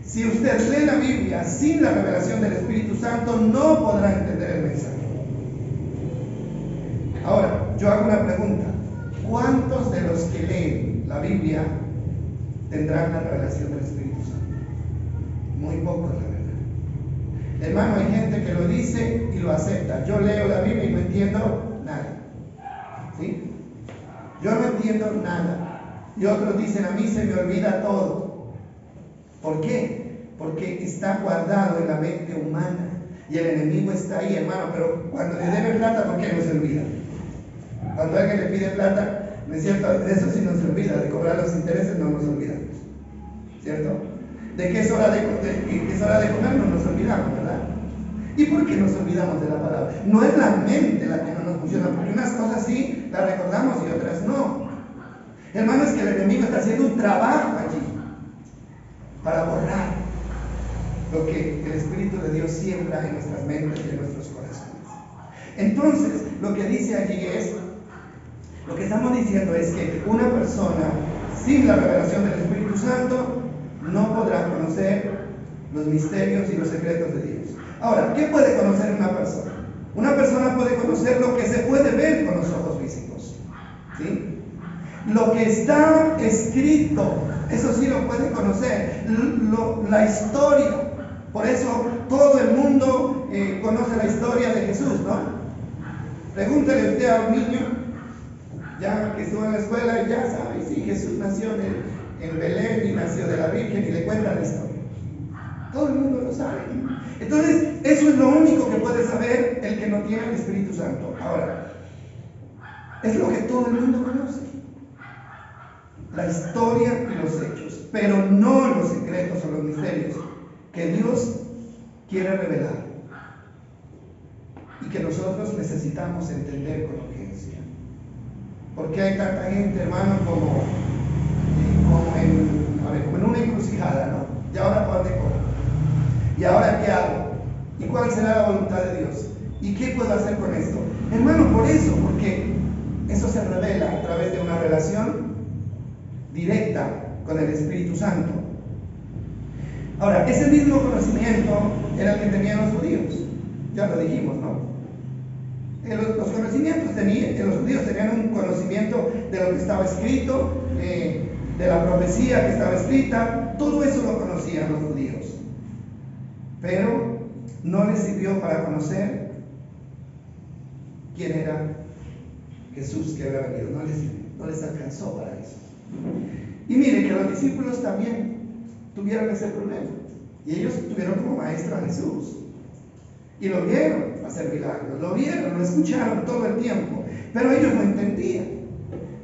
Si usted lee la Biblia sin la revelación del Espíritu Santo, no podrá entender el mensaje. Ahora, yo hago una pregunta. ¿Cuántos de los que leen la Biblia tendrán la revelación del Espíritu Santo? Muy pocos, la verdad. Hermano, hay gente que lo dice y lo acepta. Yo leo la Biblia y no entiendo nada. ¿Sí? Yo no entiendo nada. Y otros dicen, a mí se me olvida todo. ¿Por qué? Porque está guardado en la mente humana. Y el enemigo está ahí, hermano. Pero cuando le debe plata, ¿por qué no se olvida? Cuando alguien le pide plata, ¿no es cierto? De eso sí no se olvida. De cobrar los intereses no nos olvidamos. ¿Cierto? De que es hora de comer no nos olvidamos, ¿verdad? ¿Y por qué nos olvidamos de la palabra? No es la mente la que no nos funciona, porque unas cosas sí las recordamos y otras no. Hermano, es que el enemigo está haciendo un trabajo allí para borrar lo que el Espíritu de Dios siembra en nuestras mentes y en nuestros corazones. Entonces, lo que dice allí es, lo que estamos diciendo es que una persona sin la revelación del Espíritu Santo no podrá conocer los misterios y los secretos de Dios. Ahora, ¿qué puede conocer una persona? Una persona puede conocer lo que se puede ver con los ojos físicos, ¿sí? Lo que está escrito, eso sí lo puede conocer. La historia. Por eso todo el mundo conoce la historia de Jesús, ¿no? Pregúntele usted a un niño, ya que estuvo en la escuela, y ya sabe, sí, Jesús nació en Belén y nació de la Virgen, y le cuenta la historia. Todo el mundo lo sabe. Entonces, eso es lo único que puede saber el que no tiene el Espíritu Santo. Ahora, es lo que todo el mundo conoce. La historia y los hechos, pero no los secretos o los misterios que Dios quiere revelar y que nosotros necesitamos entender con urgencia. Porque hay tanta gente, hermano, como en una encrucijada, ¿no? ¿Y ahora para dónde corro? ¿Y ahora qué hago? ¿Y cuál será la voluntad de Dios? ¿Y qué puedo hacer con esto? Hermano, por eso, porque eso se revela a través de una relación directa con el Espíritu Santo. Ahora, ese mismo conocimiento era el que tenían los judíos. Ya lo dijimos, ¿no? Los conocimientos los judíos tenían un conocimiento de lo que estaba escrito, de la profecía que estaba escrita. Todo eso lo conocían los judíos. Pero no les sirvió para conocer quién era Jesús que había venido. No les alcanzó para eso. Y mire que los discípulos también tuvieron ese problema. Y ellos tuvieron como maestro a Jesús. Y lo vieron hacer milagros, lo vieron, lo escucharon todo el tiempo. Pero ellos no entendían.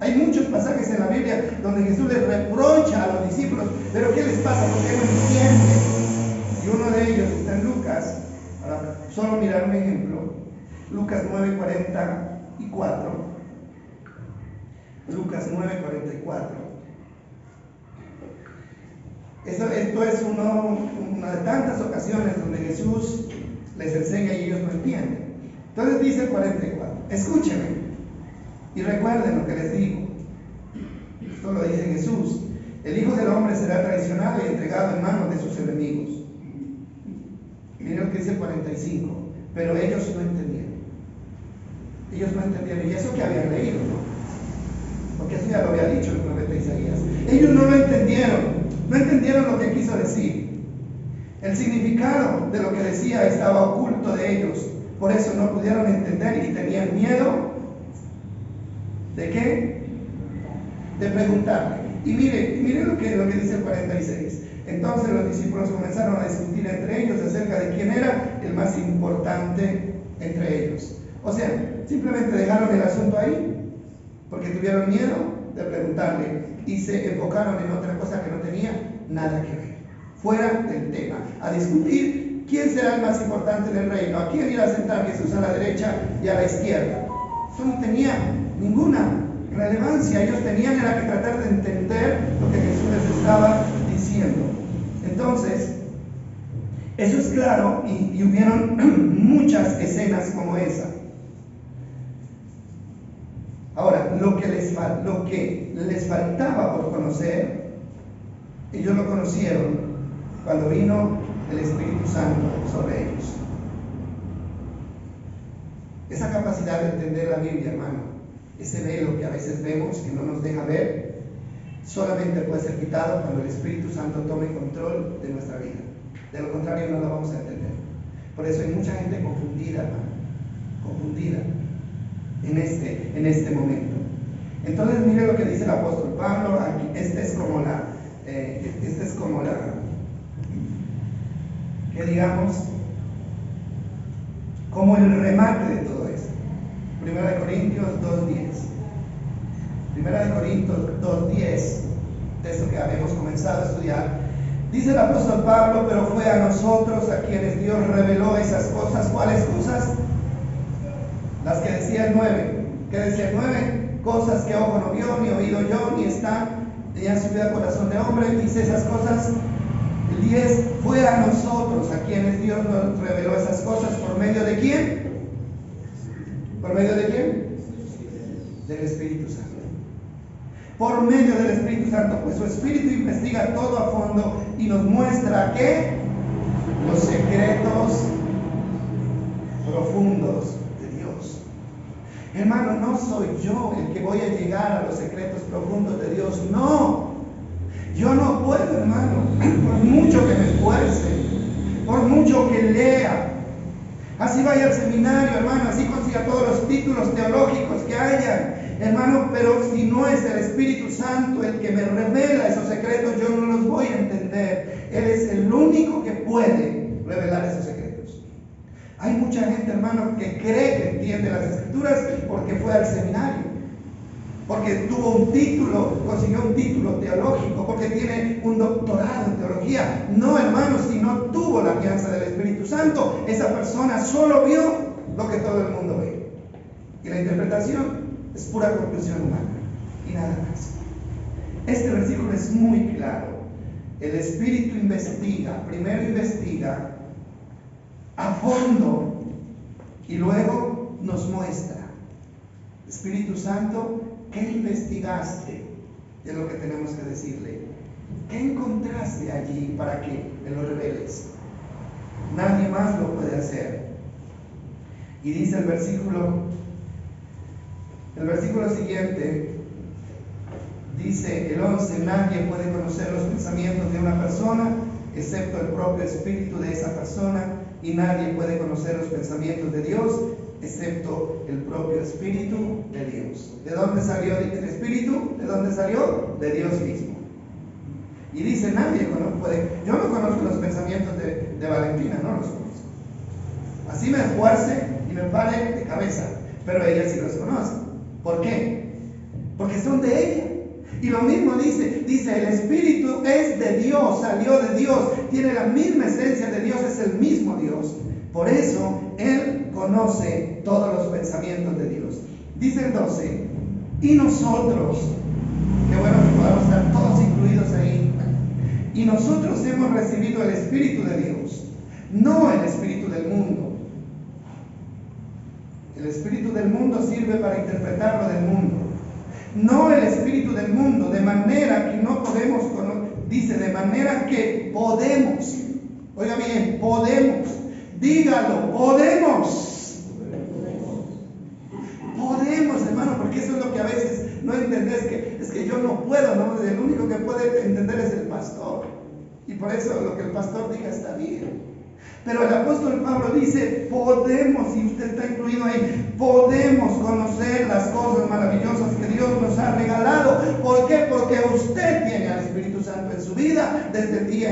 Hay muchos pasajes en la Biblia donde Jesús les reprocha a los discípulos. ¿Pero qué les pasa? ¿Por qué no entienden? Y uno de ellos está en Lucas. Para solo mirar un ejemplo. Lucas 9:44. Lucas 9:44. Esto es una de tantas ocasiones donde Jesús les enseña y ellos no entienden. Entonces dice el 44, escúchenme y recuerden lo que les digo. Esto lo dice Jesús. El Hijo del Hombre será traicionado y entregado en manos de sus enemigos. Miren lo que dice el 45. Pero ellos no entendieron. Ellos no entendieron. Y eso que habían leído, ¿no? Porque eso ya lo había dicho el profeta Isaías. Ellos no lo entendieron. No entendieron lo que quiso decir. El significado de lo que decía estaba oculto de ellos. Por eso no pudieron entender y tenían miedo. ¿De qué? De preguntarle. Y mire lo que dice el 46. Entonces los discípulos comenzaron a discutir entre ellos acerca de quién era el más importante entre ellos. O sea, simplemente dejaron el asunto ahí porque tuvieron miedo de preguntarle y se enfocaron en otra cosa que no tenía nada que ver, fuera del tema, a discutir quién será el más importante en el reino, a quién irá a sentar Jesús, a la derecha y a la izquierda. Eso no tenía ninguna relevancia. Ellos tenían era que tratar de entender lo que Jesús les estaba diciendo. Entonces, eso es claro, y hubieron muchas escenas como esa. Ahora, lo que les faltaba por conocer, ellos lo conocieron cuando vino el Espíritu Santo sobre ellos. Esa capacidad de entender la Biblia, hermano, ese velo que a veces vemos que no nos deja ver, solamente puede ser quitado cuando el Espíritu Santo tome control de nuestra vida. De lo contrario no lo vamos a entender. Por eso hay mucha gente confundida, hermano, confundida en este momento. Entonces mire lo que dice el apóstol Pablo aquí. Este es como que digamos, como el remate de todo esto. 1 Corintios 2:10. 1 Corintios 2:10, texto que habíamos comenzado a estudiar. Dice el apóstol Pablo, pero fue a nosotros a quienes Dios reveló esas cosas. ¿Cuáles cosas? Las que decía el 9. ¿Qué decía el 9? Cosas que ojo no vio, ni oído yo, ni han subido al corazón de hombre. Dice esas cosas. El 10, fue a nosotros a quienes Dios nos reveló esas cosas. ¿Por medio de quién? ¿Por medio de quién? Del Espíritu Santo. Por medio del Espíritu Santo, pues su Espíritu investiga todo a fondo y nos muestra que los secretos profundos de Dios. Hermano, no soy yo el que voy a llegar a los secretos profundos de Dios, no. Yo no puedo, hermano, por mucho que me esfuerce, por mucho que lea, así vaya al seminario, hermano, así consiga todos los títulos teológicos que hayan, hermano, pero si no es el Espíritu Santo el que me revela esos secretos, yo no los voy a entender. Él es el único que puede revelar esos secretos. Hay mucha gente, hermano, que cree que entiende las Escrituras porque fue al seminario, porque tuvo un título, consiguió un título teológico, porque tiene un doctorado en teología. No, hermano, si no tuvo la guianza del Espíritu Santo, esa persona solo vio lo que todo el mundo ve. Y la interpretación es pura conclusión humana y nada más. Este versículo es muy claro. El Espíritu investiga, primero investiga a fondo y luego nos muestra. Espíritu Santo, ¿qué investigaste de lo que tenemos que decirle? ¿Qué encontraste allí para que me lo reveles? Nadie más lo puede hacer. Y dice el versículo siguiente, dice el 11, nadie puede conocer los pensamientos de una persona excepto el propio espíritu de esa persona, y nadie puede conocer los pensamientos de Dios excepto el propio Espíritu de Dios. ¿De dónde salió el Espíritu? ¿De dónde salió? De Dios mismo. Y dice, nadie puede. Yo no conozco los pensamientos de Valentina, no los conozco. Así me esfuerce y me pare de cabeza, pero ella sí los conoce. ¿Por qué? Porque son de ella. Y lo mismo dice, el Espíritu es de Dios, salió de Dios, tiene la misma esencia de Dios, es el mismo Dios. Por eso, Él conoce todos los pensamientos de Dios. Dice el 12, y nosotros, qué bueno que podamos estar todos incluidos ahí, y nosotros hemos recibido el Espíritu de Dios, no el Espíritu del mundo. El Espíritu del mundo sirve para interpretar lo del mundo. No el Espíritu del mundo, de manera que no podemos, dice, de manera que podemos, oiga bien, podemos, dígalo, podemos, hermano, porque eso es lo que a veces no entendés, es que yo no puedo, ¿no? El único que puede entender es el pastor, y por eso lo que el pastor diga está bien. Pero el apóstol Pablo dice, podemos, y usted está incluido ahí, podemos conocer las cosas maravillosas que Dios nos ha regalado. ¿Por qué? Porque usted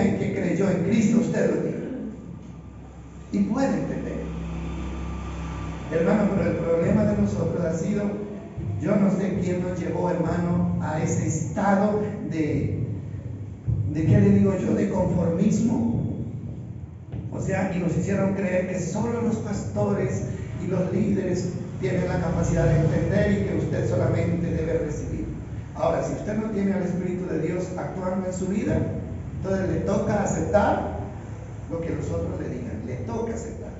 día en que creyó en Cristo, usted lo tiene. Y puede entender. Hermano, pero el problema de nosotros ha sido, yo no sé quién nos llevó, hermano, a ese estado de ¿qué le digo yo? De conformismo. O sea, y nos hicieron creer que solo los pastores y los líderes tienen la capacidad de entender y que usted solamente debe recibir. Ahora, si usted no tiene al Espíritu de Dios actuando en su vida, entonces le toca aceptar lo que los otros le digan, le toca aceptar.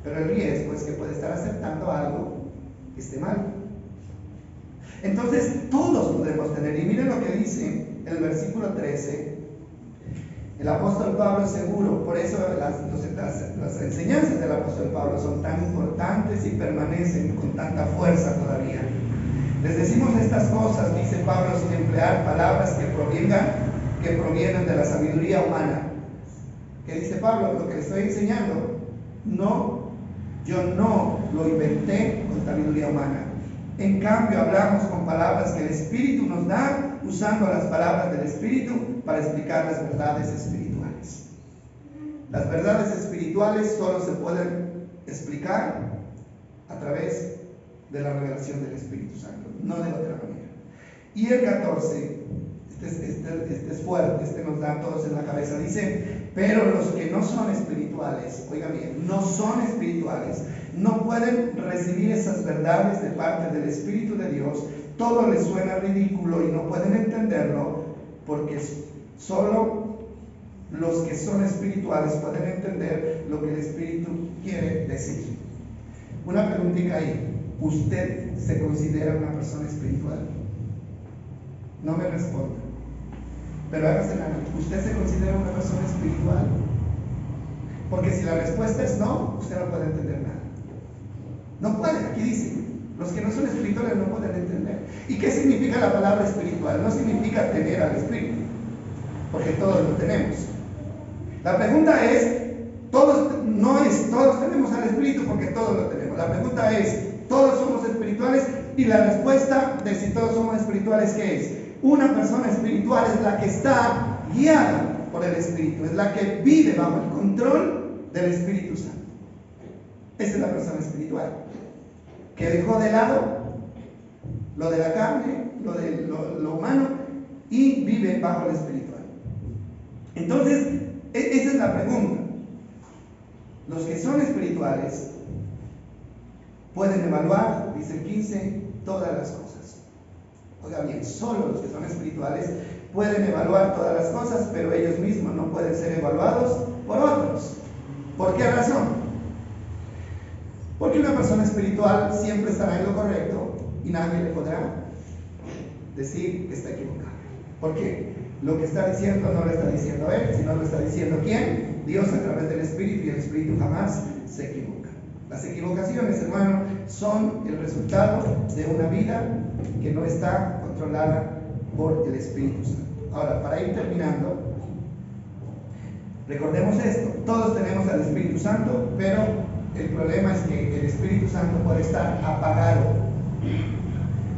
Pero el riesgo es que puede estar aceptando algo que esté mal. Entonces, todos podemos tener, y miren lo que dice el versículo 13. El apóstol Pablo es seguro, por eso las enseñanzas del apóstol Pablo son tan importantes y permanecen con tanta fuerza todavía. Les decimos estas cosas, dice Pablo, sin emplear palabras que provienen de la sabiduría humana. ¿Qué dice Pablo? Lo que le estoy enseñando, yo no lo inventé con sabiduría humana. En cambio, hablamos con palabras que el Espíritu nos da, usando las palabras del Espíritu para explicar las verdades espirituales. Las verdades espirituales solo se pueden explicar a través de la revelación del Espíritu Santo, no de otra manera. Y el 14, este es fuerte, este nos da a todos en la cabeza, dice: pero los que no son espirituales, oiga bien, no son espirituales, no pueden recibir esas verdades de parte del Espíritu de Dios. Todo les suena ridículo y no pueden entenderlo, porque solo los que son espirituales pueden entender lo que el Espíritu quiere decir. Una preguntita ahí: ¿usted se considera una persona espiritual? No me responda, pero hágase la mente. ¿Usted se considera una persona espiritual? Porque si la respuesta es no, usted no puede entender nada. No puede, aquí dice, los que no son espirituales no pueden entender. ¿Y qué significa la palabra espiritual? No significa tener al Espíritu, porque todos lo tenemos. La pregunta es, no es todos tenemos al Espíritu, porque todos lo tenemos. La pregunta es, ¿todos somos espirituales? Y la respuesta de si todos somos espirituales, ¿qué es? Una persona espiritual es la que está guiada por el Espíritu, es la que vive bajo el control del Espíritu Santo. Esa es la persona espiritual, que dejó de lado lo de la carne, lo humano, y vive bajo el espiritual. Entonces, esa es la pregunta. Los que son espirituales pueden evaluar, dice el 15, todas las cosas. Oiga bien, solo los que son espirituales pueden evaluar todas las cosas, pero ellos mismos no pueden ser evaluados por otros. ¿Por qué razón? Porque una persona espiritual siempre estará en lo correcto y nadie le podrá decir que está equivocado. ¿Por qué? Lo que está diciendo no lo está diciendo él, sino lo está diciendo ¿quién? Dios, a través del Espíritu, y el Espíritu jamás se equivoca. Las equivocaciones, hermano, son el resultado de una vida que no está controlada por el Espíritu Santo. Ahora, para ir terminando, recordemos esto: todos tenemos al Espíritu Santo, pero el problema es que el Espíritu Santo puede estar apagado.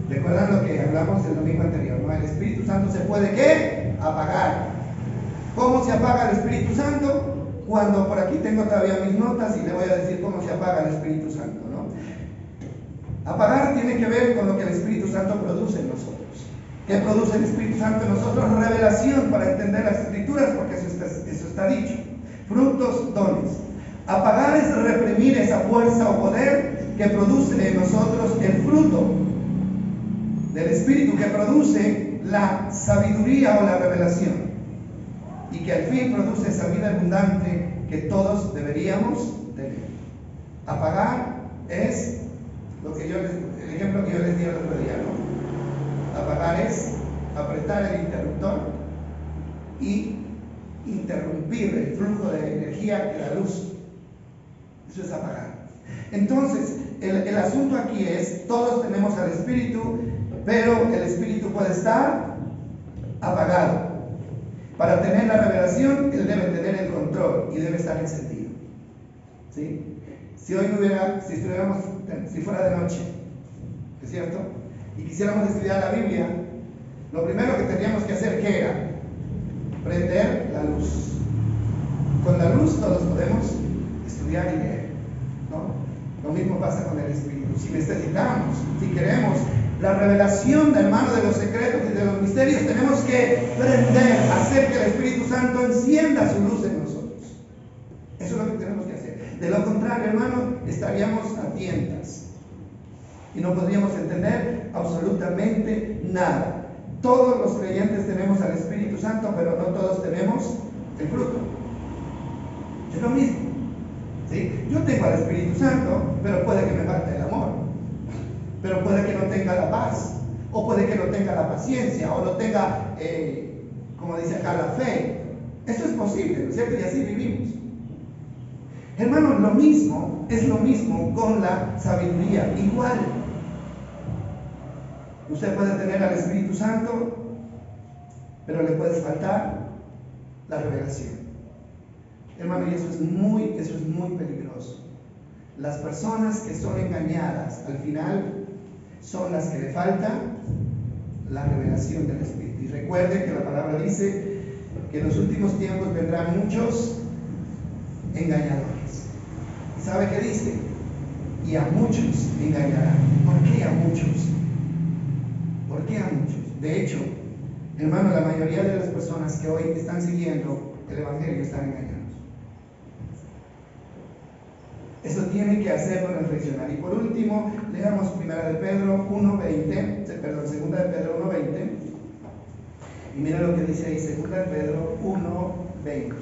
¿Recuerdan lo que hablamos el domingo anterior? ¿No? El Espíritu Santo se puede ¿qué? Apagar. ¿Cómo se apaga el Espíritu Santo? Cuando por aquí tengo todavía mis notas y le voy a decir cómo se apaga el Espíritu Santo, ¿no? Apagar tiene que ver con lo que el Espíritu Santo produce en nosotros. ¿Qué produce el Espíritu Santo en nosotros? Revelación para entender las Escrituras, porque eso está dicho. Frutos, dones. Apagar es reprimir esa fuerza o poder que produce en nosotros el fruto del Espíritu, que produce la sabiduría o la revelación, y que al fin produce esa vida abundante que todos deberíamos tener. Apagar es el ejemplo que yo les di el otro día, ¿no? Apagar es apretar el interruptor y interrumpir el flujo de energía que da luz. Eso es apagar. Entonces, el asunto aquí es, todos tenemos al Espíritu, pero el Espíritu puede estar apagado. Para tener la revelación, él debe tener el control y debe estar encendido. ¿Sí? Si fuera de noche, ¿es cierto? Y quisiéramos estudiar la Biblia, lo primero que tendríamos que hacer, ¿qué era? prender la luz. Con la luz todos podemos estudiar y leer, ¿no? Lo mismo pasa con el Espíritu. Si necesitamos, si queremos la revelación, hermano, de los secretos y de los misterios, tenemos que prender, hacer que el Espíritu Santo encienda su luz en nosotros. Eso es lo que tenemos que hacer. De lo contrario, hermano, estaríamos a tientas y no podríamos entender absolutamente nada. Todos los creyentes tenemos al Espíritu Santo, pero no todos tenemos el fruto. Es lo mismo, ¿sí? Yo tengo al Espíritu Santo, pero puede que me falte el amor, pero puede que no tenga la paz, o puede que no tenga la paciencia, o no tenga, como dice acá, la fe. Eso es posible, ¿no es cierto? Y así vivimos. Hermano, es lo mismo con la sabiduría, igual. Usted puede tener al Espíritu Santo, pero le puede faltar la revelación. Hermano, y eso es muy peligroso. Las personas que son engañadas al final son las que le falta la revelación del Espíritu. Y recuerde que la palabra dice que en los últimos tiempos vendrán muchos engañadores. ¿Y sabe qué dice? Y a muchos engañarán. ¿Por qué a muchos? ¿Por qué a muchos? De hecho, hermano, la mayoría de las personas que hoy están siguiendo el Evangelio están engañados. Eso tiene que hacernos reflexionar. Y por último, leamos 2 de Pedro 1:20, y mira lo que dice ahí, 2 de Pedro 1:20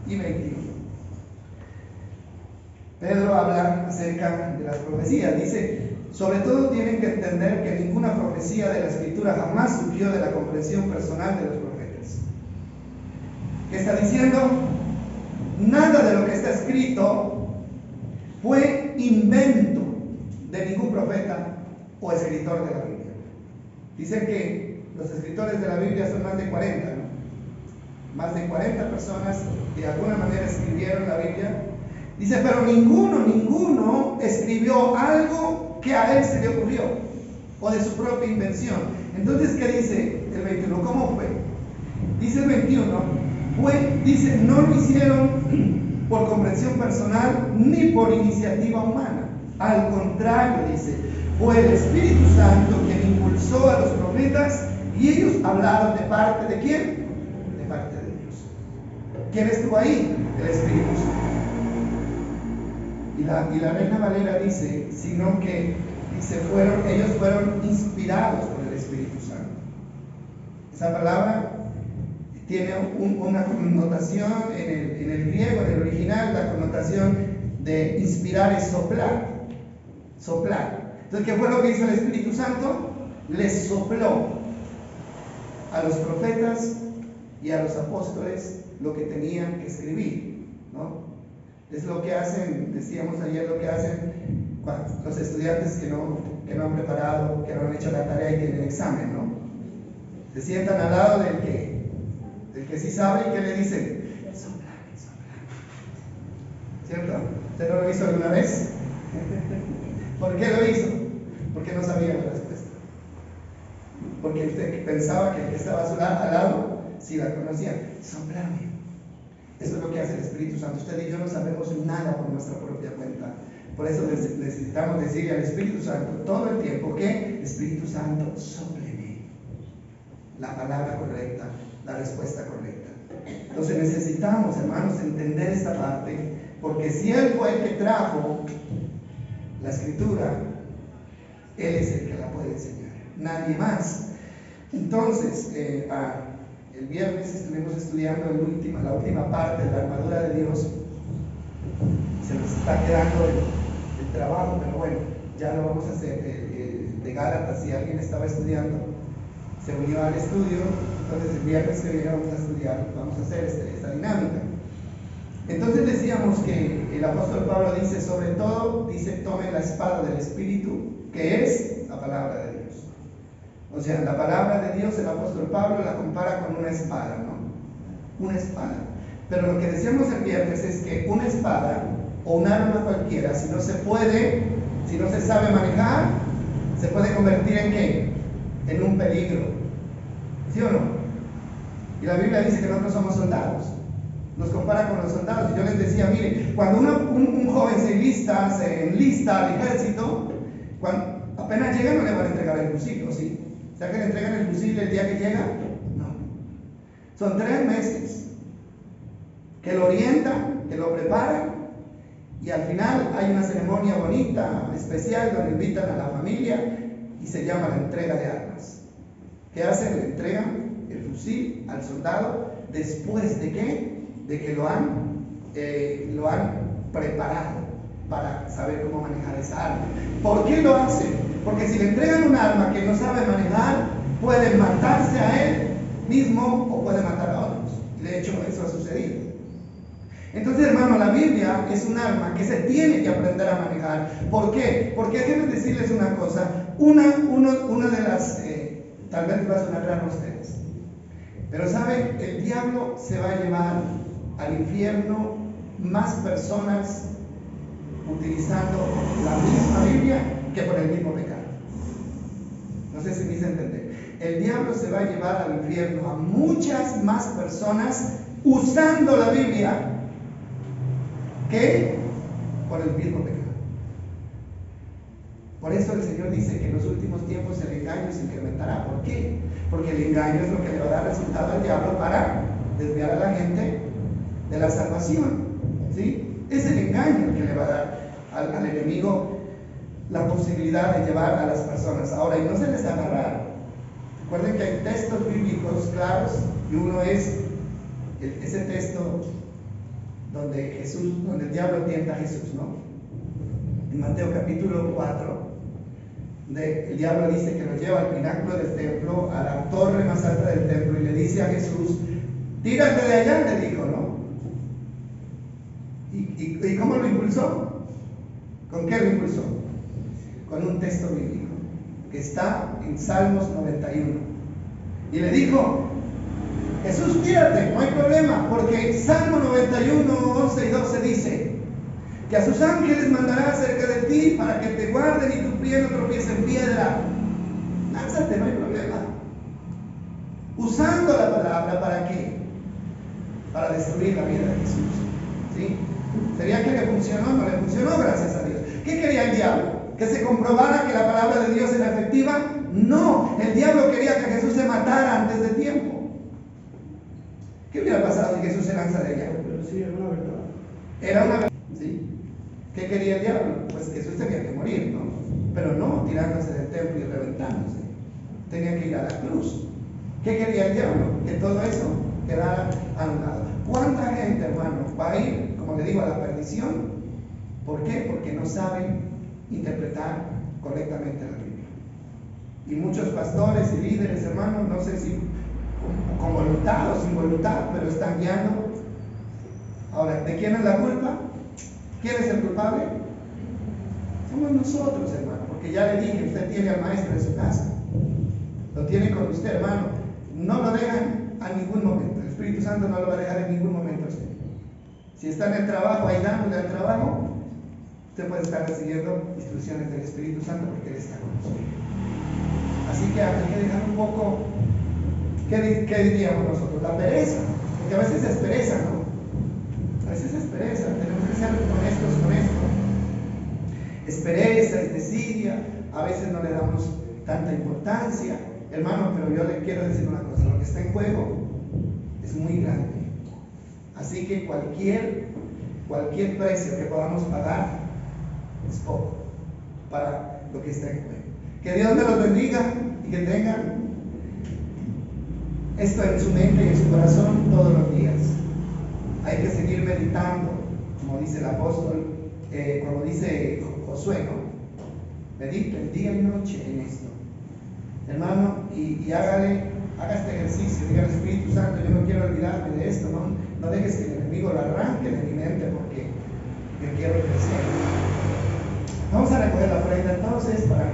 y 21. Pedro habla acerca de las profecías. Dice: sobre todo tienen que entender que ninguna profecía de la Escritura jamás surgió de la comprensión personal de los profetas. ¿Qué está diciendo? Nada de lo que está escrito fue invento de ningún profeta o escritor de la Biblia. Dicen que los escritores de la Biblia son más de 40, ¿no? Más de 40 personas que de alguna manera escribieron la Biblia. Dice, pero ninguno escribió algo que a él se le ocurrió o de su propia invención. Entonces, ¿qué dice el 21? ¿Cómo fue? Dice el 21, dice, no lo hicieron por comprensión personal ni por iniciativa humana. Al contrario, dice, fue el Espíritu Santo quien impulsó a los profetas y ellos hablaron de parte de ¿quién? De parte de Dios. ¿Quién estuvo ahí? El Espíritu Santo. Y la Reina Valera dice, sino que dice, ellos fueron inspirados por el Espíritu Santo. Esa palabra tiene una connotación en el griego, en el original, la connotación de inspirar es soplar. Soplar. Entonces, ¿qué fue lo que hizo el Espíritu Santo? Les sopló a los profetas y a los apóstoles lo que tenían que escribir, ¿no? Es lo que hacen, decíamos ayer, lo que hacen los estudiantes que no han preparado, que no han hecho la tarea y tienen examen, ¿no? Se sientan al lado del que sí sabe y que le dicen, sopla. ¿Cierto? ¿Usted no lo hizo alguna vez? ¿Por qué lo hizo? Porque no sabía la respuesta. Porque usted pensaba que el que estaba al lado sí la conocía. Soplame. Eso es lo que hace el Espíritu Santo. Usted y yo no sabemos nada por nuestra propia cuenta. Por eso necesitamos decirle al Espíritu Santo todo el tiempo que Espíritu Santo, sópleme la palabra correcta, la respuesta correcta. Entonces necesitamos, hermanos, entender esta parte, porque si Él fue el que trajo la Escritura, Él es el que la puede enseñar, nadie más. Entonces, el viernes estuvimos estudiando la última parte de la armadura de Dios. Se nos está quedando el trabajo, pero bueno, ya lo vamos a hacer. De Gálatas, si alguien estaba estudiando, se unió al estudio. Entonces el viernes que viene vamos a hacer esta dinámica. Entonces decíamos que el apóstol Pablo dice, sobre todo, dice, tomen la espada del Espíritu, que es la palabra de Dios. O sea, la palabra de Dios, el apóstol Pablo la compara con una espada, ¿no? Una espada. Pero lo que decíamos el viernes es que una espada o un arma cualquiera, si no se sabe manejar, se puede convertir en ¿qué? En un peligro. ¿Sí o no? Y la Biblia dice que nosotros somos soldados. Nos compara con los soldados. Y yo les decía, mire, cuando un joven se enlista al ejército, cuando apenas llega no le van a entregar el fusil, ¿o sí? O sea que le entregan el fusil el día que llega. No. Son 3 meses que lo orientan, que lo preparan, y al final hay una ceremonia bonita, especial, donde invitan a la familia y se llama la entrega de armas. ¿Qué hacen? Le entregan el fusil al soldado después de que lo han preparado para saber cómo manejar esa arma. ¿Por qué lo hacen? Porque si le entregan un arma que no sabe manejar, puede matarse a él mismo o puede matar a otros. Y de hecho eso ha sucedido. Entonces, hermano, la Biblia es un arma que se tiene que aprender a manejar. ¿Por qué? Porque déjenme decirles una cosa. Una de las, tal vez va a sonar raro a ustedes, pero ¿sabe? El diablo se va a llevar al infierno más personas utilizando la misma Biblia que por el mismo pecado. No sé si me hice entender. El diablo se va a llevar al infierno a muchas más personas usando la Biblia que por el mismo pecado. Por eso el Señor dice que en los últimos tiempos el engaño se incrementará. ¿Por qué? Porque el engaño es lo que le va a dar resultado al diablo para desviar a la gente de la salvación. ¿Sí? Es el engaño que le va a dar al enemigo la posibilidad de llevar a las personas. Ahora, y no se les haga raro. Recuerden que hay textos bíblicos claros, y uno es ese texto donde el diablo tienta a Jesús, ¿no? En Mateo capítulo 4, el diablo dice que lo lleva al pináculo del templo, a la torre más alta del templo, y le dice a Jesús, tírate de allá, le dijo, ¿no? ¿Y cómo lo impulsó? ¿Con qué lo impulsó? Con un texto bíblico que está en Salmos 91. Y le dijo, Jesús, tírate, no hay problema, porque Salmo 91, 11 y 12 dice que a sus ángeles mandará cerca de ti para que te guarden y tu pie no tropiece en piedra. Lánzate, no hay problema. Usando la palabra, ¿para qué? Para destruir la vida de Jesús. ¿Sí? ¿Sería que le funcionó? No le funcionó, gracias a Dios. ¿Qué quería el diablo? ¿Que se comprobara que la palabra de Dios era efectiva? No, el diablo quería que Jesús se matara antes de tiempo. ¿Qué hubiera pasado si Jesús se lanza de allá? Pero sí, era una verdad. Era una verdad, ¿sí? ¿Qué quería el diablo? Pues Jesús tenía que morir, ¿no? Pero no tirándose del templo y reventándose. Tenía que ir a la cruz. ¿Qué quería el diablo? Que todo eso quedara anulado. ¿Cuánta gente, hermano, va a ir, como le digo, a la perdición? ¿Por qué? Porque no saben interpretar correctamente la Biblia. Y muchos pastores y líderes, hermanos, no sé si con voluntad o sin voluntad, pero están guiando. Ahora, ¿de quién es la culpa? ¿Quién es el culpable? Somos nosotros, hermano, porque ya le dije, usted tiene al maestro en su casa. Lo tiene con usted, hermano. No lo dejan a ningún momento. El Espíritu Santo no lo va a dejar en ningún momento a usted. Si está en el trabajo, ahí dándole al trabajo, usted puede estar recibiendo instrucciones del Espíritu Santo porque Él está con usted. Así que hay que dejar un poco, ¿qué diríamos nosotros? La pereza, porque a veces es pereza, ¿no? A veces es pereza, tenemos que ser honestos con esto. Es pereza, es desidia, a veces no le damos tanta importancia. Hermano, pero yo le quiero decir una cosa, lo que está en juego es muy grande. Así que cualquier precio que podamos pagar es poco para lo que está en juego. Que Dios me los bendiga y que tengan esto en su mente y en su corazón todos los días. Hay que seguir meditando, como dice el apóstol, como dice Josué, ¿no? Mediten día y noche en esto, hermano, y haga este ejercicio, diga al Espíritu Santo, yo no quiero olvidarme de esto, no dejes que el enemigo lo arranque de mi mente porque yo quiero crecer. Vamos a recoger la ofrenda entonces para